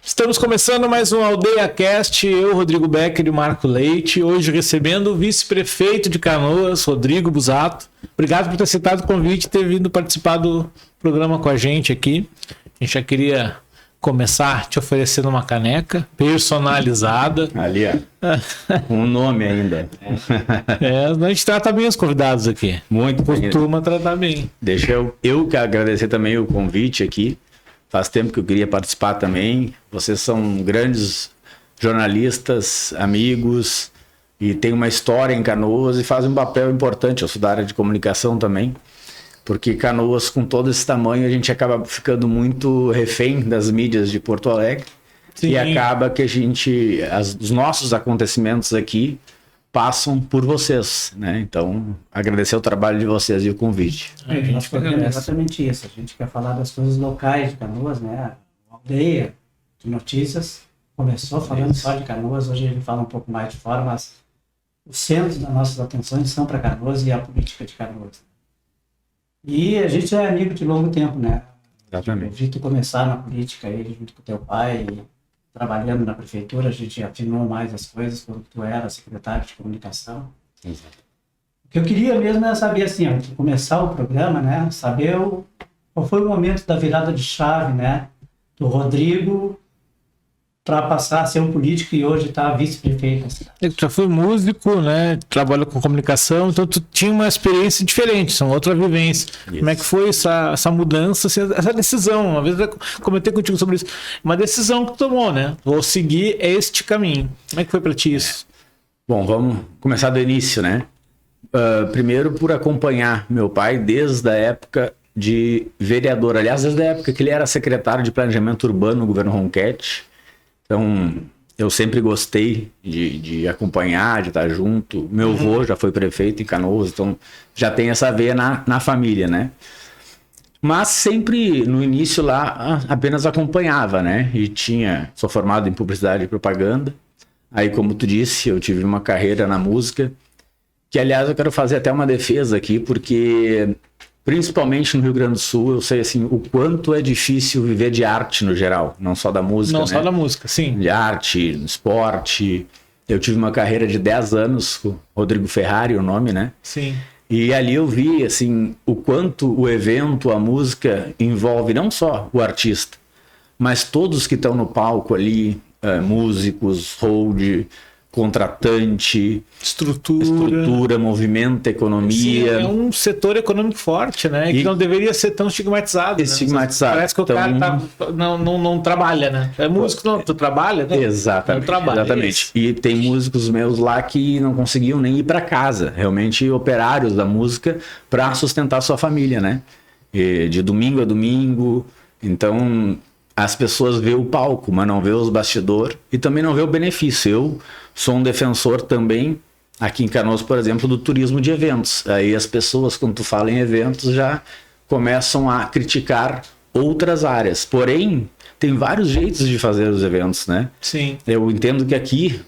Estamos começando mais um Aldeia Cast, eu, Rodrigo Becker e o Marco Leite, hoje recebendo o vice-prefeito de Canoas, Rodrigo Busato. Obrigado por ter aceitado o convite e ter vindo participar do programa com a gente aqui. A gente já queria começar te oferecendo uma caneca personalizada. Ali, ó. Com um nome ainda. A gente trata bem os convidados aqui. Muito bem. Costuma tratar bem. Deixa eu agradecer também o convite aqui. Faz tempo que eu queria participar também. Vocês são grandes jornalistas, amigos, e tem uma história em Canoas e fazem um papel importante. Eu sou da área de comunicação também, porque Canoas, com todo esse tamanho, a gente acaba ficando muito refém das mídias de Porto Alegre. Sim. E acaba que os nossos acontecimentos aqui passam por vocês, né? Então, agradecer o trabalho de vocês e o convite. A gente quer exatamente isso. A gente quer falar das coisas locais de Canoas, né? A aldeia de notícias começou falando só de Canoas, hoje ele fala um pouco mais de fora, mas os centros das nossas atenções são para Canoas e a política de Canoas. E a gente é amigo de longo tempo, né? Exatamente. Eu vi tu começar na política aí junto com teu pai, trabalhando na prefeitura, a gente afinou mais as coisas quando tu era secretário de comunicação. Exato. O que eu queria mesmo é saber, assim, antes de começar o programa, né, saber qual foi o momento da virada de chave, né, do Rodrigo para passar a ser um político e hoje tá vice-prefeito da cidade. Tu já foi músico, né? Trabalha com comunicação, então tu tinha uma experiência diferente, são outra vivência. Isso. Como é que foi essa mudança, essa decisão? Uma vez eu comentei contigo sobre isso. Uma decisão que tu tomou, né? Vou seguir este caminho. Como é que foi para ti isso? Bom, vamos começar do início, né? Primeiro por acompanhar meu pai desde a época de vereador. Aliás, desde a época que ele era secretário de Planejamento Urbano no governo Ronchetti. Então, eu sempre gostei de acompanhar, de estar junto. Meu avô já foi prefeito em Canoas, então já tem essa veia na família, né? Mas sempre, no início lá, apenas acompanhava, né? E sou formado em publicidade e propaganda. Aí, como tu disse, eu tive uma carreira na música, que, aliás, eu quero fazer até uma defesa aqui, porque, principalmente no Rio Grande do Sul, eu sei, assim, o quanto é difícil viver de arte no geral, não só da música, Não né? só da música, sim. De arte, esporte. Eu tive uma carreira de 10 anos, com Rodrigo Ferrari, o nome, né? Sim. E ali eu vi, assim, o quanto o evento, a música, envolve não só o artista, mas todos que estão no palco ali, músicos, hold, contratante, estrutura, movimento, economia. Sim, é um setor econômico forte, né? Que não deveria ser tão estigmatizado. Estigmatizado. Né? Parece que o cara não trabalha, né? É músico, não, tu trabalha, né? Exatamente. Não trabalha, exatamente. E tem músicos meus lá que não conseguiam nem ir para casa, realmente operários da música para sustentar sua família, né? E de domingo a domingo. Então, as pessoas vê o palco, mas não vê os bastidores e também não vê o benefício. Eu sou um defensor também, aqui em Canoas, por exemplo, do turismo de eventos. Aí as pessoas, quando tu fala em eventos, já começam a criticar outras áreas. Porém, tem vários jeitos de fazer os eventos, né? Sim. Eu entendo que aqui,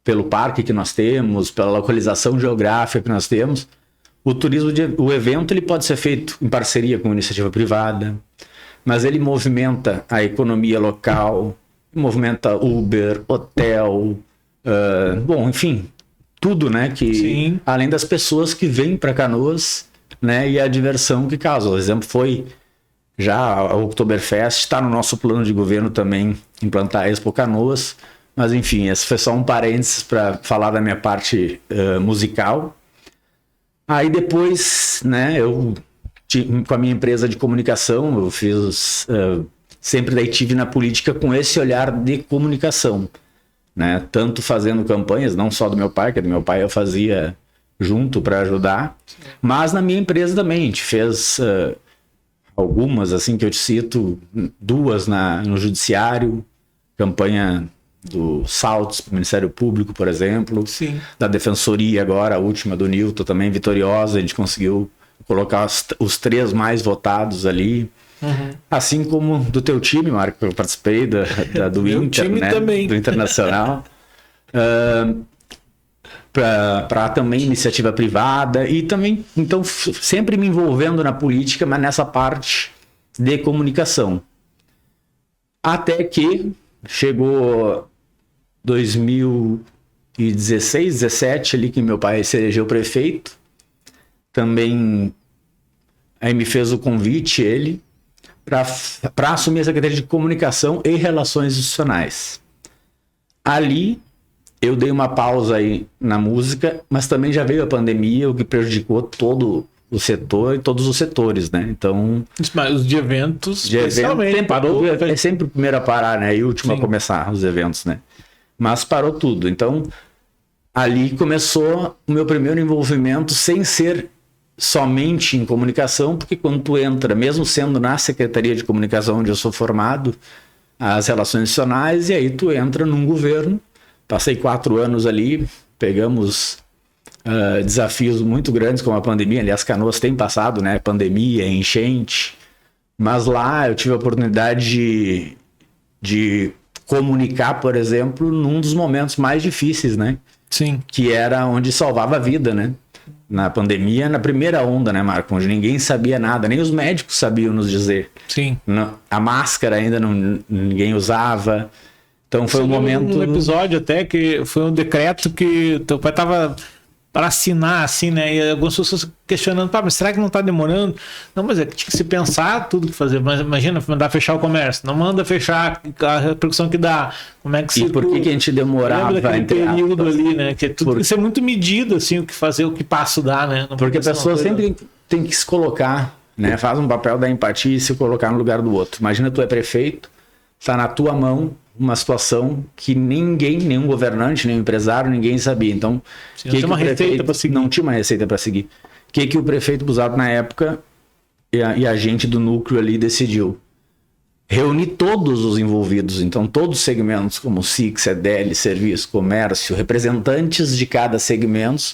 pelo parque que nós temos, pela localização geográfica que nós temos, o evento ele pode ser feito em parceria com iniciativa privada, mas ele movimenta a economia local, movimenta Uber, hotel, bom, enfim, tudo, né? Que, sim, além das pessoas que vêm para Canoas, né? E a diversão que causa. O exemplo foi já a Oktoberfest, está no nosso plano de governo também implantar a Expo Canoas, mas enfim, esse foi só um parênteses para falar da minha parte musical. Aí depois, né? Com a minha empresa de comunicação, eu fiz, sempre daí tive na política com esse olhar de comunicação, né? Tanto fazendo campanhas, não só do meu pai, que do meu pai eu fazia junto para ajudar, mas na minha empresa também, a gente fez algumas, assim, que eu te cito, 2 no Judiciário, campanha do Saltos para o Ministério Público, por exemplo, sim, da Defensoria agora, a última do Nilton também, vitoriosa, a gente conseguiu colocar os 3 mais votados ali. Uhum. Assim como do teu time, Marco, eu participei do Inter, né? Também. Do Internacional. Para também iniciativa privada e também, então, sempre me envolvendo na política, mas nessa parte de comunicação. Até que chegou 2016, 17 ali que meu pai se elegeu prefeito. Também aí me fez o convite, ele, para assumir a Secretaria de Comunicação e Relações Institucionais. Ali eu dei uma pausa aí na música, mas também já veio a pandemia, o que prejudicou todo o setor e todos os setores, né? Então... Mas os de eventos, sempre parou, é sempre o primeiro a parar, né? E o último a começar os eventos, né? Mas parou tudo. Então, ali começou o meu primeiro envolvimento sem ser somente em comunicação, porque quando tu entra, mesmo sendo na Secretaria de Comunicação, onde eu sou formado, as relações institucionais, e aí tu entra num governo. Passei 4 anos ali, pegamos desafios muito grandes como a pandemia. Aliás, Canoas tem passado, né? Pandemia, enchente. Mas lá eu tive a oportunidade de comunicar, por exemplo, num dos momentos mais difíceis, né? Sim. Que era onde salvava a vida, né? Na pandemia, na primeira onda, né, Marco? Onde ninguém sabia nada, nem os médicos sabiam nos dizer. Sim. A máscara ainda ninguém usava. Então foi um momento... Um episódio até que foi um decreto que teu pai tava para assinar, assim, né? E algumas pessoas questionando, mas será que não tá demorando? Não, mas é que tinha que se pensar tudo que fazer. Mas imagina, mandar fechar o comércio. Não manda fechar a repercussão que dá. Como é que se... E por que a gente demorava? Lembra daquele período ali, né? Que tudo tem que ser muito medido, assim, o que fazer, o que passo dá, né? Não porque a pessoa sempre tem que se colocar, né? Faz um papel da empatia e se colocar no lugar do outro. Imagina, tu é prefeito, tá na tua mão uma situação que ninguém, nenhum governante, nenhum empresário, ninguém sabia. Então, não tinha uma receita para seguir. Não tinha uma receita para seguir. O que o prefeito Busato, na época, e a gente do núcleo ali decidiu? Reunir todos os envolvidos, então todos os segmentos, como SIC, CDL, Serviço, Comércio, representantes de cada segmento,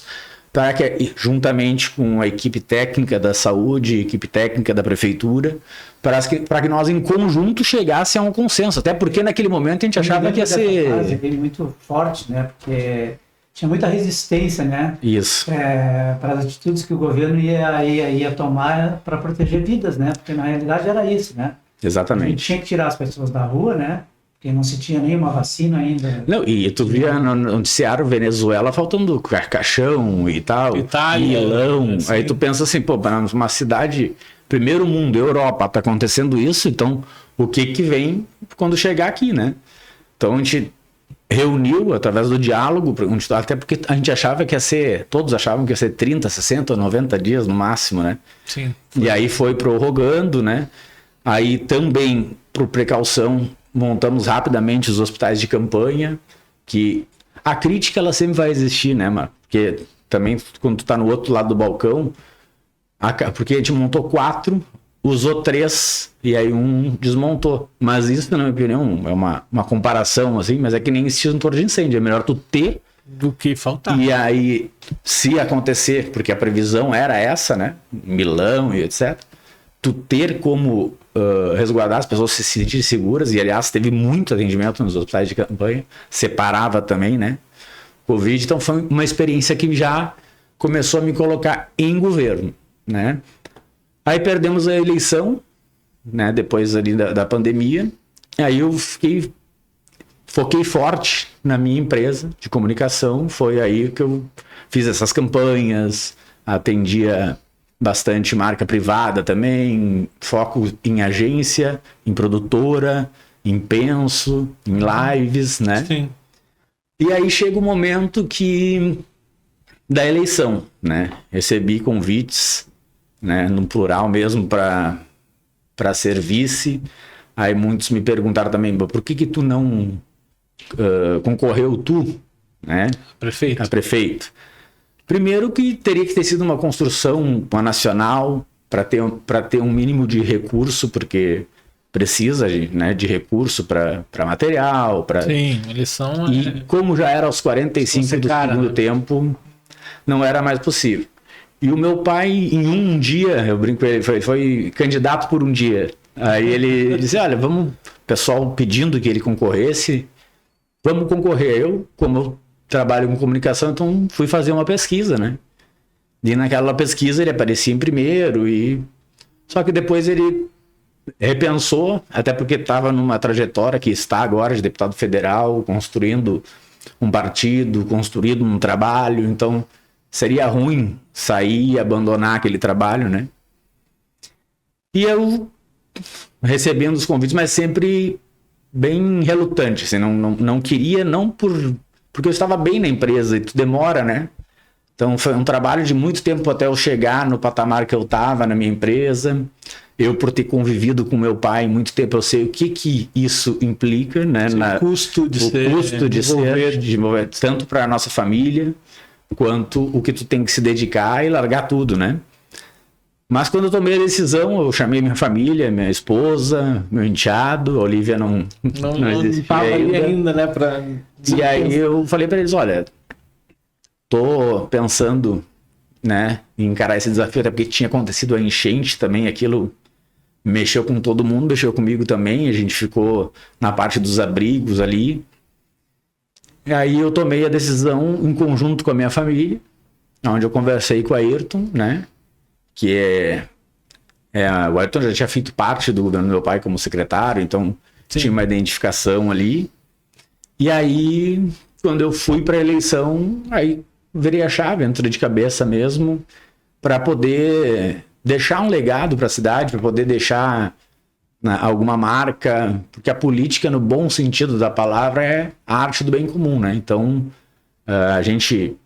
para que, juntamente com a equipe técnica da saúde, equipe técnica da prefeitura, para que nós em conjunto chegasse a um consenso. Até porque naquele momento a gente achava que ia ser... Fase veio muito forte, né? Porque tinha muita resistência, né? Isso. Para as atitudes que o governo ia tomar para proteger vidas, né? Porque na realidade era isso, né? Exatamente. A gente tinha que tirar as pessoas da rua, né? Porque não se tinha nenhuma vacina ainda. Não, e tu via no noticiário Venezuela faltando caixão e tal, Itália, Milão. assim. Aí tu pensa assim, pô, uma cidade, primeiro mundo, Europa, tá acontecendo isso, então o que vem quando chegar aqui, né? Então a gente reuniu através do diálogo, até porque a gente achava que ia ser, todos achavam que ia ser 30, 60, 90 dias no máximo, né? Sim. E aí foi prorrogando, né? Aí também, por precaução, montamos rapidamente os hospitais de campanha, que a crítica ela sempre vai existir, né, Marco? Porque também quando tu tá no outro lado do balcão, porque a gente montou 4, usou 3 e aí um desmontou. Mas isso, na minha opinião, é uma comparação, assim, mas é que nem extintor de incêndio. É melhor tu ter do que faltar. E aí, se acontecer, porque a previsão era essa, né? Milão e etc., tu ter como resguardar as pessoas se sentirem seguras, e aliás teve muito atendimento nos hospitais de campanha, separava também, né, Covid, então foi uma experiência que já começou a me colocar em governo, né. Aí perdemos a eleição, né, depois ali da pandemia, aí eu foquei forte na minha empresa de comunicação, foi aí que eu fiz essas campanhas, atendia bastante marca privada também, foco em agência, em produtora, em penso, em lives, né? Sim. E aí chega o momento da eleição, né? Recebi convites, né, no plural mesmo, para ser vice. Aí muitos me perguntaram também, por que tu não concorreu tu, né? Prefeito. A prefeito. Primeiro que teria que ter sido uma construção nacional para ter um mínimo de recurso, porque precisa de recurso para material. Sim, eleição E como já era aos 45 do segundo tempo, não era mais possível. E o meu pai, em um dia, eu brinco com ele, foi candidato por um dia. Aí ele disse, olha, o pessoal pedindo que ele concorresse, vamos concorrer. Como eu trabalho com comunicação, então fui fazer uma pesquisa, né? E naquela pesquisa ele aparecia em primeiro, só que depois ele repensou, até porque estava numa trajetória que está agora de deputado federal, construindo um partido, construindo um trabalho, então seria ruim sair e abandonar aquele trabalho, né? E eu recebendo os convites, mas sempre bem relutante, assim, não queria, porque eu estava bem na empresa e tu demora, né? Então foi um trabalho de muito tempo até eu chegar no patamar que eu estava na minha empresa. Eu, por ter convivido com meu pai muito tempo, eu sei o que isso implica, né? O custo de desenvolver tanto para a nossa família, quanto o que tu tem que se dedicar e largar tudo, né? Mas quando eu tomei a decisão, eu chamei minha família, minha esposa, meu enteado, a Olivia não estava ali ainda, né? E aí eu falei para eles, olha, tô pensando, né, em encarar esse desafio, até porque tinha acontecido a enchente também, aquilo mexeu com todo mundo, mexeu comigo também, a gente ficou na parte dos abrigos ali. E aí eu tomei a decisão em conjunto com a minha família, onde eu conversei com o Ayrton, né, que o Ayrton já tinha feito parte do governo do meu pai como secretário, então sim, tinha uma identificação ali. E aí, quando eu fui para a eleição, aí virei a chave, entrei de cabeça mesmo, para poder deixar um legado para a cidade, para poder deixar alguma marca, porque a política, no bom sentido da palavra, é a arte do bem comum, né? Então, a gente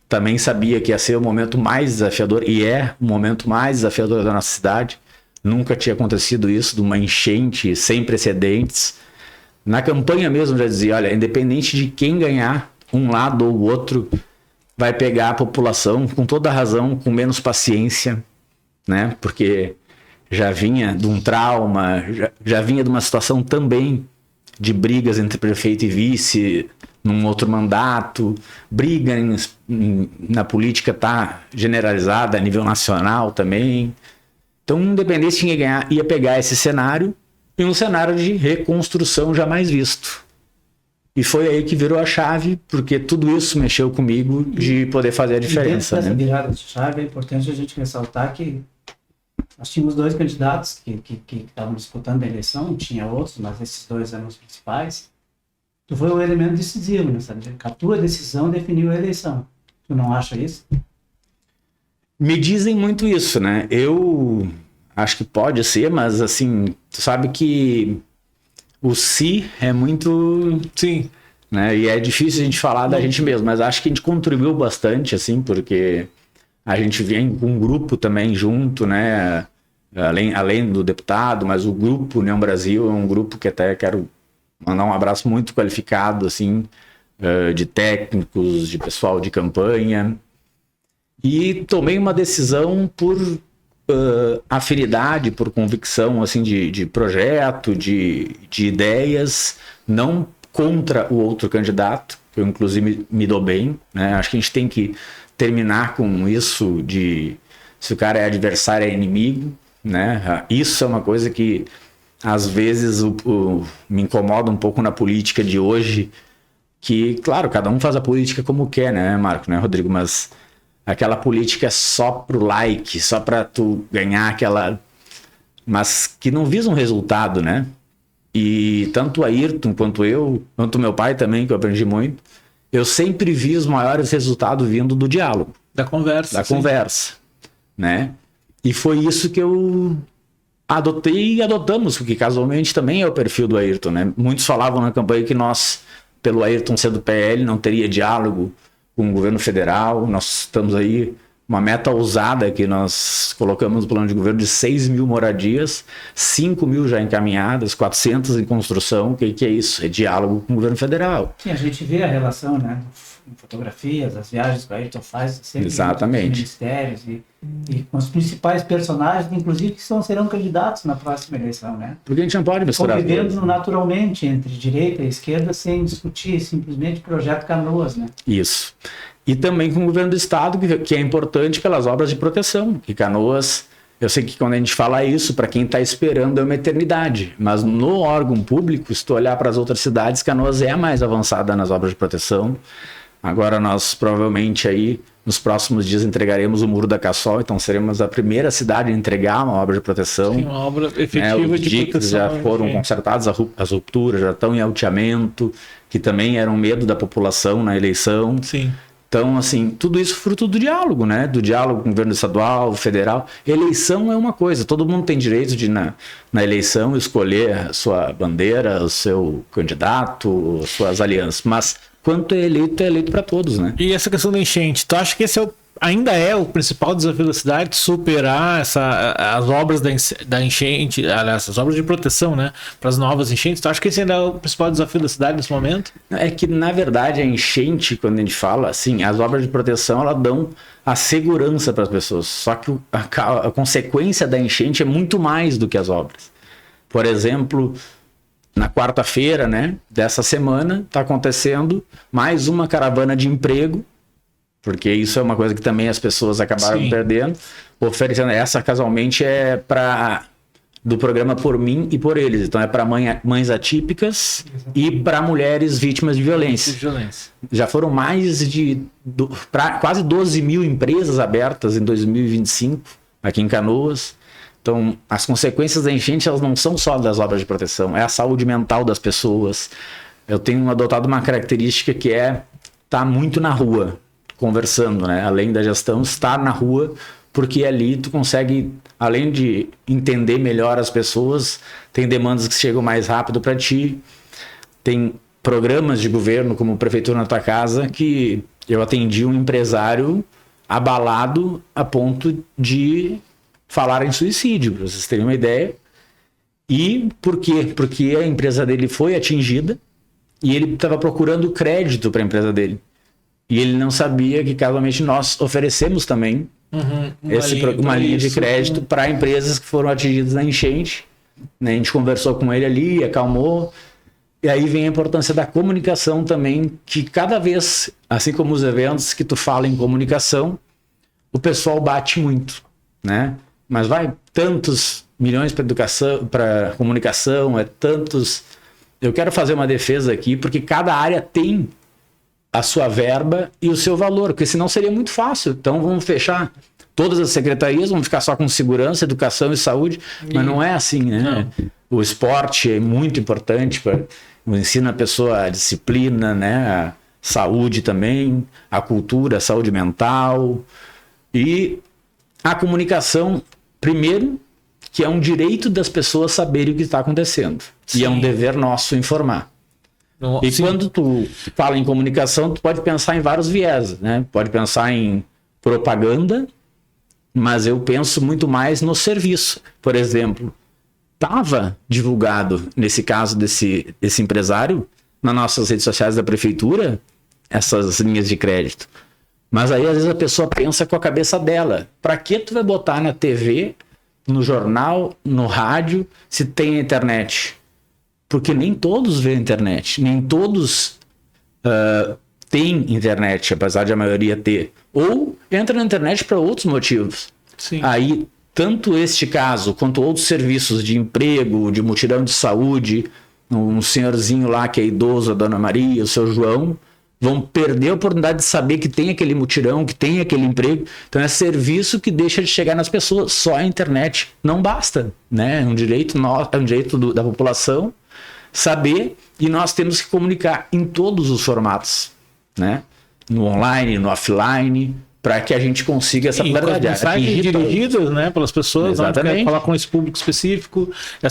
também sabia que ia ser o momento mais desafiador, e é o momento mais desafiador da nossa cidade. Nunca tinha acontecido isso, de uma enchente sem precedentes. Na campanha mesmo já dizia, olha, independente de quem ganhar, um lado ou o outro vai pegar a população, com toda razão, com menos paciência, né? Porque já vinha de um trauma, já vinha de uma situação também de brigas entre prefeito e vice, num outro mandato, briga na política tá generalizada a nível nacional também. Então, independente de quem ganhar, ia pegar esse cenário e um cenário de reconstrução jamais visto. E foi aí que virou a chave, porque tudo isso mexeu comigo de poder fazer a diferença. E dentro dessa virada de chave, é importante a gente ressaltar que nós tínhamos 2 candidatos que estavam disputando a eleição, tinha outros, mas esses 2 eram os principais. Tu foi o elemento decisivo, né? Sabe? A tua decisão definiu a eleição. Tu não acha isso? Me dizem muito isso, né? Eu acho que pode ser, mas assim, tu sabe que o si é muito... Sim. Né? E é difícil a gente falar da gente mesmo, mas acho que a gente contribuiu bastante, assim, porque a gente vem com um grupo também junto, né? Além do deputado, mas o grupo União Brasil é um grupo que até quero mandar um abraço muito qualificado, assim, de técnicos, de pessoal de campanha. E tomei uma decisão por afinidade, por convicção, assim, de projeto, de ideias, não contra o outro candidato, que eu inclusive me dou bem, né? Acho que a gente tem que terminar com isso de se o cara é adversário, é inimigo, né? Isso é uma coisa que às vezes me incomoda um pouco na política de hoje, que, claro, cada um faz a política como quer, né, Marco, né, Rodrigo? Mas aquela política é só pro like, só para tu ganhar aquela... Mas que não visa um resultado, né? E tanto o Ayrton quanto eu, quanto meu pai também, que eu aprendi muito, eu sempre vi os maiores resultados vindo do diálogo. Da conversa. Da conversa, né? E foi isso que eu adotei e adotamos, porque casualmente também é o perfil do Ayrton, né? Muitos falavam na campanha que nós, pelo Ayrton ser do PL, não teria diálogo com o governo federal. Nós estamos aí, uma meta ousada que nós colocamos no plano de governo de 6 mil moradias, 5 mil já encaminhadas, 400 em construção. O que é isso? É diálogo com o governo federal. Sim, a gente vê a relação, né? Fotografias, as viagens que o Ayrton faz, sempre exatamente, com os ministérios e com os principais personagens, inclusive que serão candidatos na próxima eleição, né? Porque a gente não pode misturar. Convivendo naturalmente entre direita e esquerda sem discutir simplesmente projeto Canoas, né? Isso. E também com o governo do estado, que é importante pelas obras de proteção, que Canoas, eu sei que quando a gente fala isso, para quem está esperando é uma eternidade, mas no órgão público, se tu olhar para as outras cidades, Canoas é a mais avançada nas obras de proteção. Agora nós provavelmente aí Nos próximos dias entregaremos o Muro da Cassol, então seremos a primeira cidade a entregar uma obra de proteção. Sim, uma obra efetiva Os de diques proteção. já foram consertados, as rupturas já estão em alteamento, que também era um medo da população na eleição. Sim. Então, assim, tudo isso fruto do diálogo, né? Do diálogo com o governo estadual, federal. Eleição é uma coisa, todo mundo tem direito de, na eleição, escolher a sua bandeira, o seu candidato, suas alianças. Mas, quanto é eleito para todos, né? E essa questão da enchente, tu acha que esse ainda é o principal desafio da cidade, superar as obras da enchente, aliás, as obras de proteção, né, para as novas enchentes? Tu acha que esse ainda é o principal desafio da cidade nesse momento? É que, na verdade, a enchente, quando a gente fala, assim, as obras de proteção, elas dão a segurança para as pessoas. Só que a consequência da enchente é muito mais do que as obras. Por exemplo, na quarta-feira, né, dessa semana, está acontecendo mais uma caravana de emprego, porque isso é uma coisa que também as pessoas acabaram perdendo, oferecendo. Essa, casualmente, é do programa Por Mim e Por Eles. Então, é para mães atípicas e para mulheres vítimas de violência. Já foram quase 12 mil empresas abertas em 2025, aqui em Canoas. Então, as consequências da enchente, elas não são só das obras de proteção, é a saúde mental das pessoas. Eu tenho adotado uma característica que é estar muito na rua, conversando, né? Além da gestão, estar na rua, porque ali tu consegue, além de entender melhor as pessoas, tem demandas que chegam mais rápido para ti, tem programas de governo, como Prefeitura na Tua Casa, que eu atendi um empresário abalado a ponto de falar em suicídio, para vocês terem uma ideia. E por quê? Porque a empresa dele foi atingida e ele estava procurando crédito para a empresa dele. E ele não sabia que, casualmente, nós oferecemos também uma linha de crédito para empresas que foram atingidas na enchente. Né? A gente conversou com ele ali, acalmou. E aí vem a importância da comunicação também, que cada vez, assim como os eventos que tu fala em comunicação, o pessoal bate muito, né? Mas vai tantos milhões para educação, para comunicação, é tantos... Eu quero fazer uma defesa aqui, porque cada área tem a sua verba e o seu valor, porque senão seria muito fácil. Então vamos fechar todas as secretarias, vamos ficar só com segurança, educação e saúde, mas não é assim, né? Não. O esporte é muito importante, ensina a pessoa a disciplina, né? A saúde também, a cultura, a saúde mental e a comunicação, primeiro, que é um direito das pessoas saberem o que está acontecendo. Sim. E é um dever nosso informar. E quando tu fala em comunicação, tu pode pensar em vários viés, né? Pode pensar em propaganda, mas eu penso muito mais no serviço. Por exemplo, estava divulgado, nesse caso desse empresário, nas nossas redes sociais da prefeitura, essas linhas de crédito. Mas aí, às vezes, a pessoa pensa com a cabeça dela. Para que tu vai botar na TV, no jornal, no rádio, se tem internet? Porque nem todos veem internet, nem todos têm internet, apesar de a maioria ter. Ou entra na internet para outros motivos. Sim. Aí, tanto este caso, quanto outros serviços de emprego, de mutirão de saúde, um senhorzinho lá que é idoso, a Dona Maria, o seu João, vão perder a oportunidade de saber que tem aquele mutirão, que tem aquele emprego. Então é serviço que deixa de chegar nas pessoas. Só a internet não basta, né? É um direito nosso, é um direito da população saber, e nós temos que comunicar em todos os formatos, né? No online, no offline, para que a gente consiga essa pluralidade. Mensagens dirigidas, né, pelas pessoas, exatamente. Falar com esse público específico. A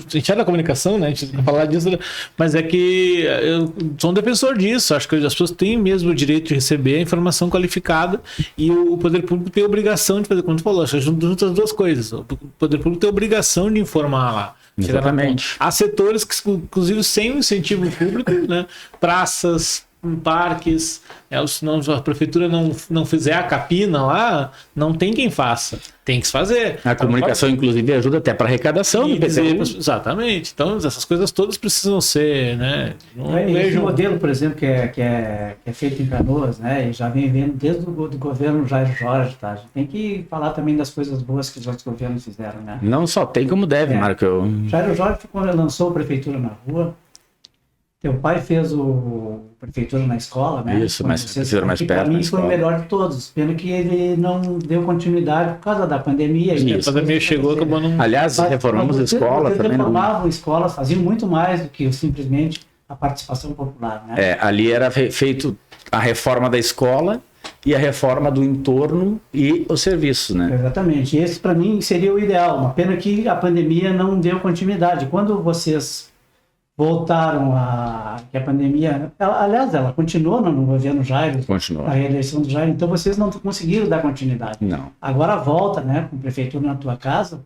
gente é da comunicação, né? A gente vai falar disso, mas é que eu sou um defensor disso. Acho que as pessoas têm mesmo o direito de receber a informação qualificada e o poder público tem a obrigação de fazer, como tu falou, acho que junto as duas coisas. O poder público tem a obrigação de informar lá. Exatamente. Há setores que, inclusive, sem o incentivo público, né? Praças, parques, se a prefeitura não fizer a capina lá, não tem quem faça. Tem que se fazer. A comunicação, inclusive, ajuda até para arrecadação do PTU. Exatamente. Então, essas coisas todas precisam ser, né? Esse modelo, por exemplo, que é feito em Canoas, né? E já vem vendo desde o do governo Jair Jorge, tá? A gente tem que falar também das coisas boas que os outros governos fizeram, né? Não só tem como deve, Marco. Jair Jorge lançou a prefeitura na rua. Teu pai fez o prefeitura na escola, né? Isso, mas prefeitura mais perto para na mim foi o escola. melhor de todos. Pena que ele não deu continuidade por causa da pandemia. A pandemia chegou, acabou não... Aliás, reformamos a escola também. Reformavam escolas, faziam muito mais do que simplesmente a participação popular, né? Ali era feito a reforma da escola e a reforma do entorno e os serviços, né? Exatamente. Esse, para mim, seria o ideal. Uma pena que a pandemia não deu continuidade. Quando vocês voltaram que a pandemia... ela continuou no governo Jairo, Continua. a reeleição do Jairo, então vocês não conseguiram dar continuidade. Não. Agora volta, né, com a prefeitura na tua casa,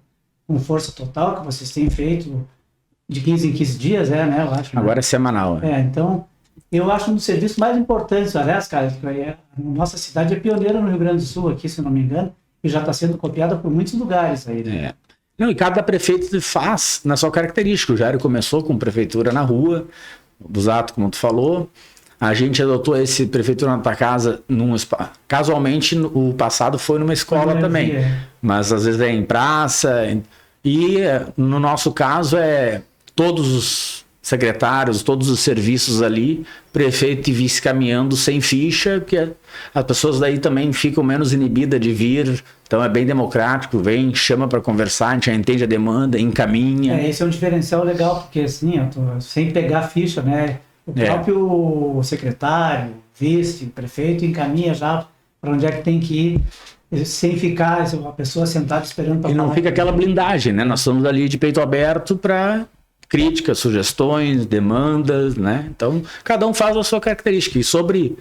com força total, que vocês têm feito de 15 em 15 dias, né, eu acho. Agora né? é semanal. Então, eu acho um dos serviços mais importantes, aliás, cara, nossa cidade é pioneira no Rio Grande do Sul, aqui, se não me engano, e já está sendo copiada por muitos lugares aí, né? Não, e cada prefeito faz na sua característica. O Jairo começou com prefeitura na rua, o Busato, como tu falou. A gente adotou esse prefeitura na tua casa casualmente, o passado foi numa escola também. Mas às vezes é em praça. E no nosso caso todos os secretários, todos os serviços ali, prefeito e vice caminhando sem ficha, porque as pessoas daí também ficam menos inibidas de vir. Então é bem democrático, vem, chama para conversar, a gente já entende a demanda, encaminha. Esse é um diferencial legal, porque assim, sem pegar ficha, né? O próprio secretário, vice, prefeito encaminha já para onde é que tem que ir, sem ficar a pessoa sentada esperando para falar. E não fica aquela blindagem, né? Nós estamos ali de peito aberto para críticas, sugestões, demandas, né? Então, cada um faz a sua característica. E sobre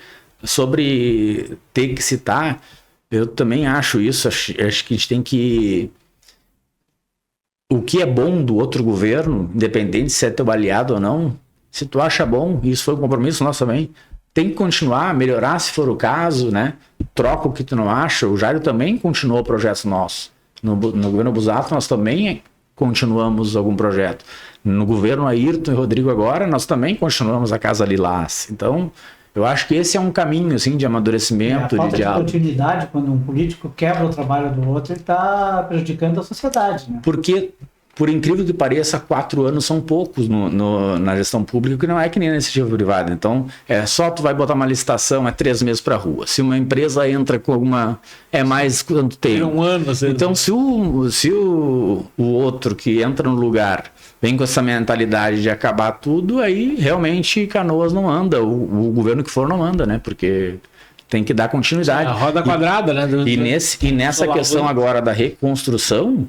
ter que citar, eu também acho isso, acho que a gente tem que... O que é bom do outro governo, independente se é teu aliado ou não, se tu acha bom, e isso foi um compromisso nosso também, tem que continuar, melhorar se for o caso, né? Troca o que tu não acha. O Jairo também continuou projetos nossos. No governo Busato, nós também continuamos algum projeto. No governo Ayrton e Rodrigo agora, nós também continuamos a Casa Lilás. Então, eu acho que esse é um caminho assim, de amadurecimento, a falta de diálogo. De continuidade, quando um político quebra o trabalho do outro, ele está prejudicando a sociedade, né? Porque, por incrível que pareça, 4 anos são poucos na gestão pública, que não é que nem na iniciativa privada. Então, só tu vai botar uma licitação, 3 meses para a rua. Se uma empresa entra com alguma... É mais quanto tempo. Um ano, às vezes. Então, se o outro que entra no lugar vem com essa mentalidade de acabar tudo, aí realmente Canoas não anda. O governo que for não anda, né? Porque tem que dar continuidade. A roda quadrada, né? E nessa questão agora da reconstrução,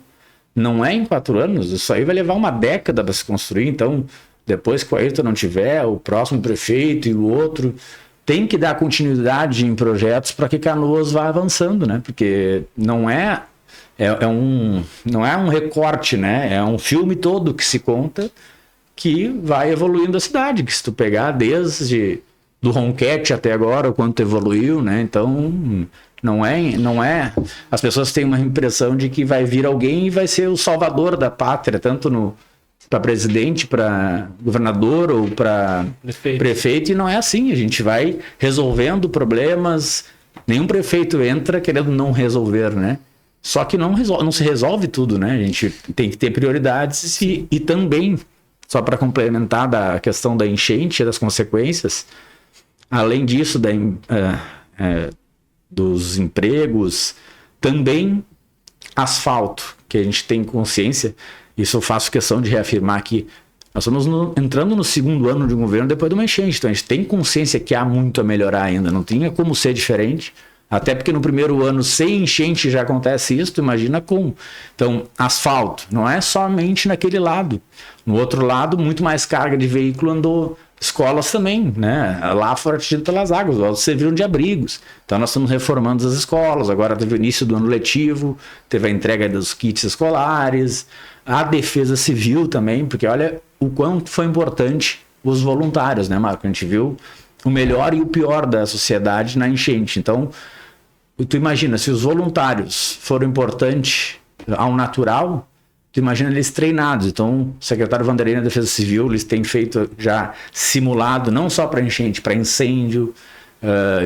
não é em 4 anos, isso aí vai levar uma década para se construir. Então, depois que o Ayrton não tiver, o próximo prefeito e o outro, tem que dar continuidade em projetos para que Canoas vá avançando, né? Porque não é um recorte, né? É um filme todo que se conta que vai evoluindo a cidade, que se tu pegar desde do Ronquete até agora, o quanto evoluiu, né? Então, não é... As pessoas têm uma impressão de que vai vir alguém e vai ser o salvador da pátria, tanto para presidente, para governador ou para prefeito, e não é assim. A gente vai resolvendo problemas. Nenhum prefeito entra querendo não resolver, né? Só que não se resolve tudo, né? A gente tem que ter prioridades e também, só para complementar da questão da enchente e das consequências, além disso, dos empregos, também asfalto, que a gente tem consciência, isso eu faço questão de reafirmar aqui. Nós estamos entrando no 2º ano de um governo depois de uma enchente, então a gente tem consciência que há muito a melhorar ainda, não tinha como ser diferente. Até porque no primeiro ano, sem enchente, já acontece isso, tu imagina como. Então, asfalto, não é somente naquele lado. No outro lado, muito mais carga de veículo andou. Escolas também, né? Lá foram atingidas pelas águas, outros serviram de abrigos. Então, nós estamos reformando as escolas. Agora teve o início do ano letivo, teve a entrega dos kits escolares, a defesa civil também, porque olha o quanto foi importante os voluntários, né, Marco? A gente viu o melhor e o pior da sociedade na enchente. Então, tu imagina, se os voluntários foram importantes ao natural, tu imagina eles treinados. Então, o secretário Vanderlei na Defesa Civil, eles têm feito já simulado, não só para enchente, para incêndio,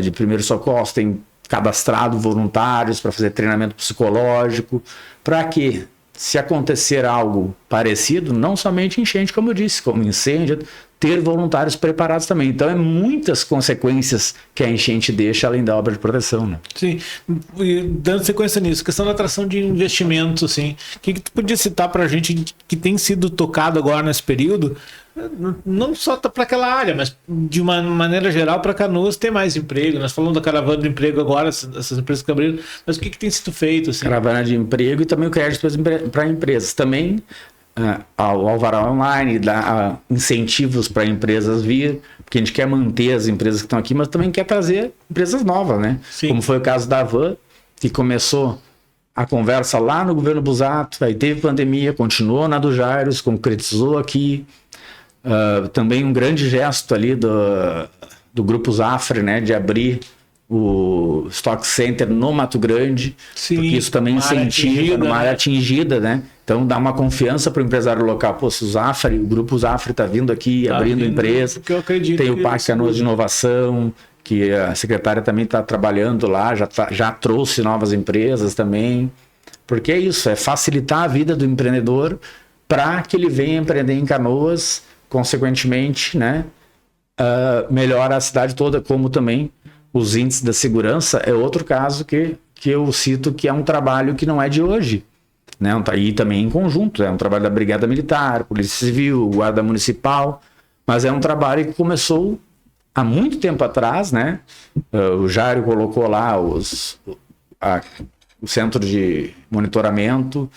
de primeiros socorros, tem cadastrado voluntários para fazer treinamento psicológico, para que, se acontecer algo parecido, não somente enchente, como eu disse, como incêndio, ter voluntários preparados também. Então, é muitas consequências que a enchente deixa, além da obra de proteção, né? Sim, e dando sequência nisso, questão da atração de investimentos, assim, o que tu podia citar para a gente que tem sido tocado agora nesse período, não só para aquela área, mas de uma maneira geral para Canoas ter mais emprego? Nós falamos da caravana de emprego agora, essas empresas que abriram, mas o que tem sido feito? Assim? Caravana de emprego e também o crédito para empresas. Também o Alvará Online dá incentivos para empresas vir, porque a gente quer manter as empresas que estão aqui, mas também quer trazer empresas novas, né? Sim. Como foi o caso da Van, que começou a conversa lá no governo Busato, aí teve pandemia, continuou na do Jairo, se concretizou aqui. Também um grande gesto ali do Grupo Zafre, né, de abrir o Stock Center no Mato Grande, Sim, porque isso também incentiva numa área atingida, né? Então dá uma confiança para o empresário local. Pô, se o Grupo Zafre está vindo aqui, abrindo empresa, eu acredito tem o Parque Canoas de Inovação, que a secretária também está trabalhando lá, já trouxe novas empresas também, porque é isso, é facilitar a vida do empreendedor para que ele venha empreender em Canoas, consequentemente, né, melhora a cidade toda, como também os índices da segurança é outro caso que eu cito que é um trabalho que não é de hoje, né? E também em conjunto, é um trabalho da Brigada Militar, Polícia Civil, Guarda Municipal, mas é um trabalho que começou há muito tempo atrás, né? O Jário colocou lá o centro de monitoramento.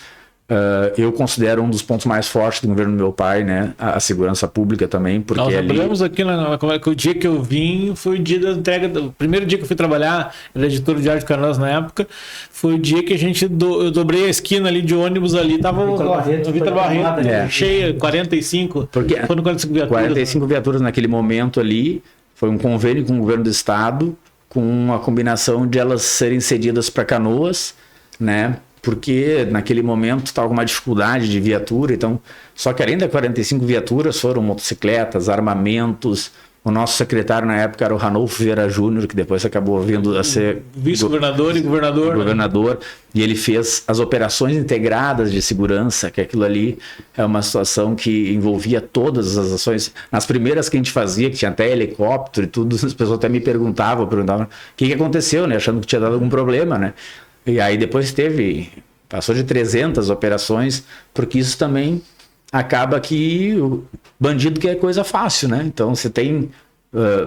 Eu considero um dos pontos mais fortes do governo do meu pai, né? A segurança pública também, porque nós lembramos aqui, o dia que eu vim foi o dia da entrega, o primeiro dia que eu fui trabalhar, era editor do Diário de Canoas na época, foi o dia que a gente, eu dobrei a esquina ali de ônibus ali, tava o Vitor Barreto, cheia, 45, porque foram 45 viaturas. 45 viaturas naquele momento ali, foi um convênio com o governo do estado, com a combinação de elas serem cedidas para Canoas, né? Porque naquele momento estava com uma dificuldade de viatura, então, só que além das 45 viaturas foram motocicletas, armamentos. O nosso secretário na época era o Ranolfo Vieira Júnior, que depois acabou vindo a ser vice-governador e governador, e ele fez as operações integradas de segurança, que aquilo ali é uma situação que envolvia todas as ações. Nas primeiras que a gente fazia, que tinha até helicóptero e tudo, as pessoas até me perguntavam o que aconteceu, né? Achando que tinha dado algum problema, né? E aí depois passou de 300 operações, porque isso também acaba que o bandido quer coisa fácil, né? Então você tem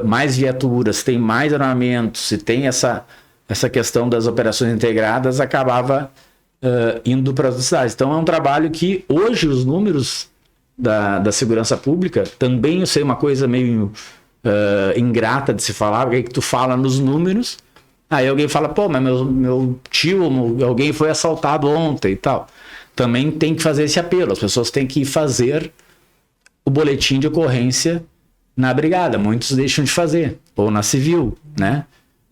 mais viaturas, tem mais armamentos, se tem essa questão das operações integradas, acabava indo para as cidades. Então é um trabalho que hoje os números da segurança pública, também eu sei uma coisa meio ingrata de se falar, porque que tu fala nos números, aí alguém fala, pô, mas meu tio, alguém foi assaltado ontem e tal. Também tem que fazer esse apelo. As pessoas têm que fazer o boletim de ocorrência na brigada. Muitos deixam de fazer. Ou na civil, né?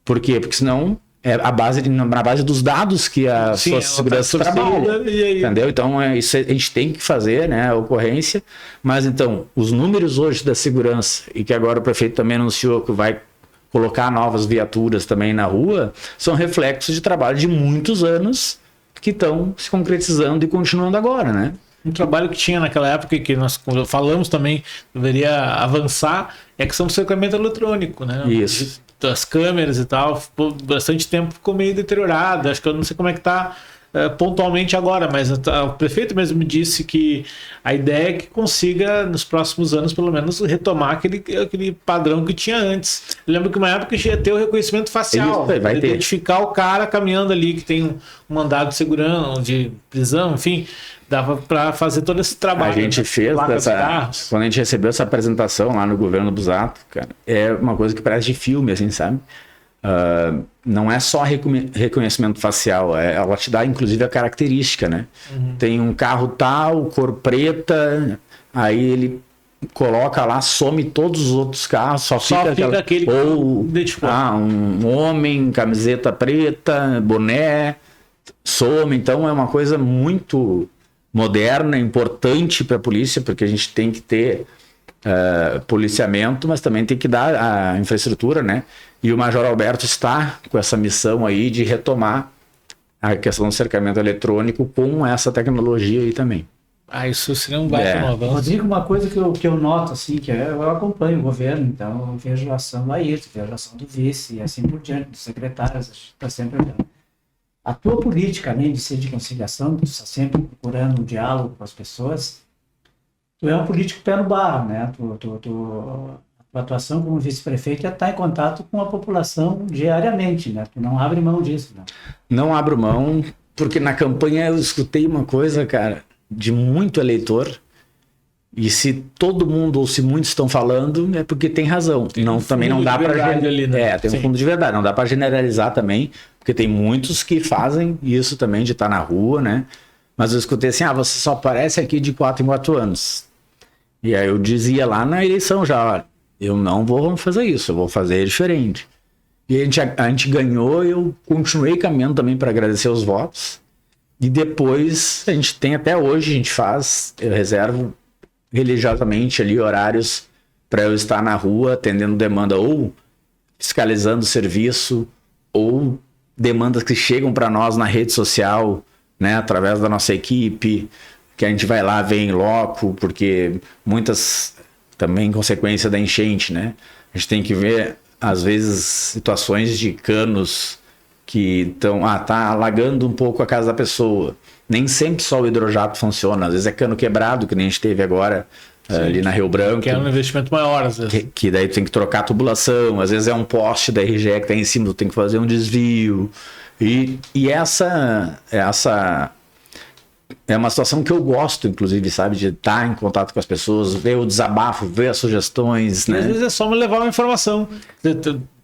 Por quê? Porque senão é na base dos dados que a sua segurança trabalha. Entendeu? Então isso a gente tem que fazer, né? A ocorrência. Mas então, os números hoje da segurança, e que agora o prefeito também anunciou que vai colocar novas viaturas também na rua, são reflexos de trabalho de muitos anos que estão se concretizando e continuando agora, né? Um trabalho que tinha naquela época e que nós falamos também deveria avançar é a questão do cercamento eletrônico, né? Isso. Das câmeras e tal, bastante tempo ficou meio deteriorado. Acho que eu não sei como é que está pontualmente agora, mas o prefeito mesmo me disse que a ideia é que consiga nos próximos anos pelo menos retomar aquele padrão que tinha antes. Eu lembro que uma época ia ter o reconhecimento facial, vai ter. identificar o cara caminhando ali que tem um mandado de segurança, de prisão, enfim, dava para fazer todo esse trabalho. A gente fez quando a gente recebeu essa apresentação lá no governo Busato, cara, é uma coisa que parece de filme, assim, sabe? Não é só reconhecimento facial, ela te dá inclusive a característica, né? Uhum. Tem um carro tal, cor preta, aí ele coloca lá, some todos os outros carros, só fica aquele ou um homem, camiseta preta, boné, some. Então é uma coisa muito moderna, importante para a polícia, porque a gente tem que ter policiamento, mas também tem que dar a infraestrutura, né? E o Major Alberto está com essa missão aí de retomar a questão do cercamento eletrônico com essa tecnologia aí também. Isso seria um baita avanço. Rodrigo, uma coisa que eu noto, assim, que eu acompanho o governo, então eu vejo a ação do Ayrton, vejo a ação do vice e assim por diante, dos secretários, a gente está sempre olhando. A tua política, além de ser de conciliação, tu está sempre procurando um diálogo com as pessoas, tu é um político pé no barro, né? A tua atuação como vice-prefeito é estar em contato com a população diariamente, né? Tu não abre mão disso, né? Não abro mão, porque na campanha eu escutei uma coisa, cara, de muito eleitor, e se todo mundo ou se muitos estão falando, é porque tem razão. Também não dá para tem um fundo de verdade, não dá para generalizar também, porque tem muitos que fazem isso também de estar na rua, né? Mas eu escutei assim, você só aparece aqui de 4 em 4 anos. E aí eu dizia lá na eleição já, olha, eu não vou fazer isso, eu vou fazer diferente. E a gente ganhou, eu continuei caminhando também para agradecer os votos. E depois, a gente tem até hoje, a gente faz, eu reservo religiosamente ali horários para eu estar na rua atendendo demanda ou fiscalizando o serviço ou demandas que chegam para nós na rede social, né, através da nossa equipe, que a gente vai lá, vê em loco, porque muitas também consequência da enchente, né? A gente tem que ver, às vezes, situações de canos que estão, tá alagando um pouco a casa da pessoa. Nem sempre só o hidrojato funciona, às vezes é cano quebrado, que nem a gente teve agora ali na Rio Branco. Que é um investimento maior, às vezes. Que daí tu tem que trocar a tubulação, às vezes é um poste da RGE que está em cima, tu tem que fazer um desvio. E essa é uma situação que eu gosto, inclusive, sabe, de estar em contato com as pessoas, ver o desabafo, ver as sugestões, né? Às vezes é só levar uma informação.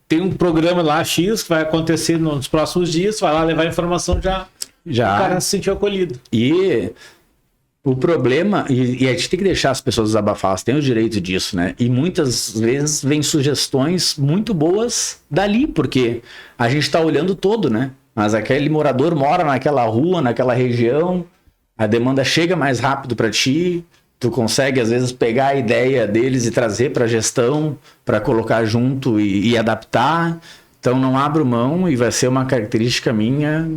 Tem um programa lá X que vai acontecer nos próximos dias, vai lá levar a informação, já o cara se sentiu acolhido. E o problema, e a gente tem que deixar as pessoas desabafar, elas têm o direito disso, né? E muitas vezes vem sugestões muito boas dali, porque a gente está olhando todo, né? Mas aquele morador mora naquela rua, naquela região, a demanda chega mais rápido para ti, tu consegue às vezes pegar a ideia deles e trazer para a gestão, para colocar junto e adaptar. Então não abro mão e vai ser uma característica minha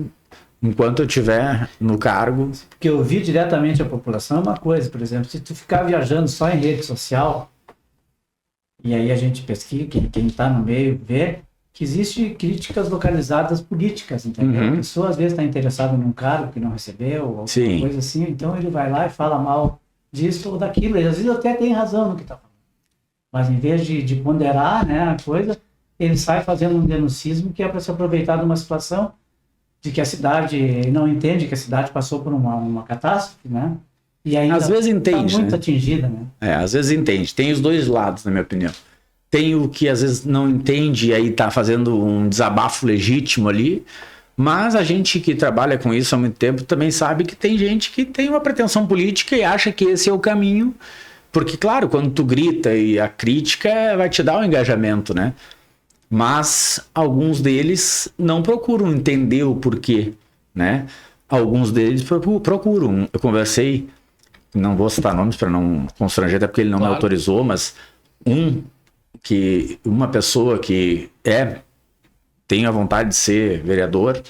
enquanto eu estiver no cargo. Porque ouvir diretamente a população é uma coisa, por exemplo, se tu ficar viajando só em rede social, e aí a gente pesquisa, quem está no meio vê que existe críticas localizadas políticas, entendeu? A pessoa às vezes está interessada num cargo que não recebeu, ou alguma coisa assim, então ele vai lá e fala mal disso ou daquilo, e às vezes até tem razão no que está falando. Mas em vez de ponderar, né, a coisa, ele sai fazendo um denuncismo que é para se aproveitar de uma situação de que a cidade não entende que a cidade passou por uma catástrofe, né? E ainda às vezes entende, tá muito né? atingida, né? Às vezes entende. Tem os dois lados, na minha opinião. Tem o que às vezes não entende e aí tá fazendo um desabafo legítimo ali, mas a gente que trabalha com isso há muito tempo também sabe que tem gente que tem uma pretensão política e acha que esse é o caminho, porque claro, quando tu grita e a crítica vai te dar um engajamento, né? Mas alguns deles não procuram entender o porquê, né? Alguns deles procuram. Eu conversei, não vou citar nomes para não constranger, até porque ele não me autorizou, mas uma pessoa que tem a vontade de ser vereador,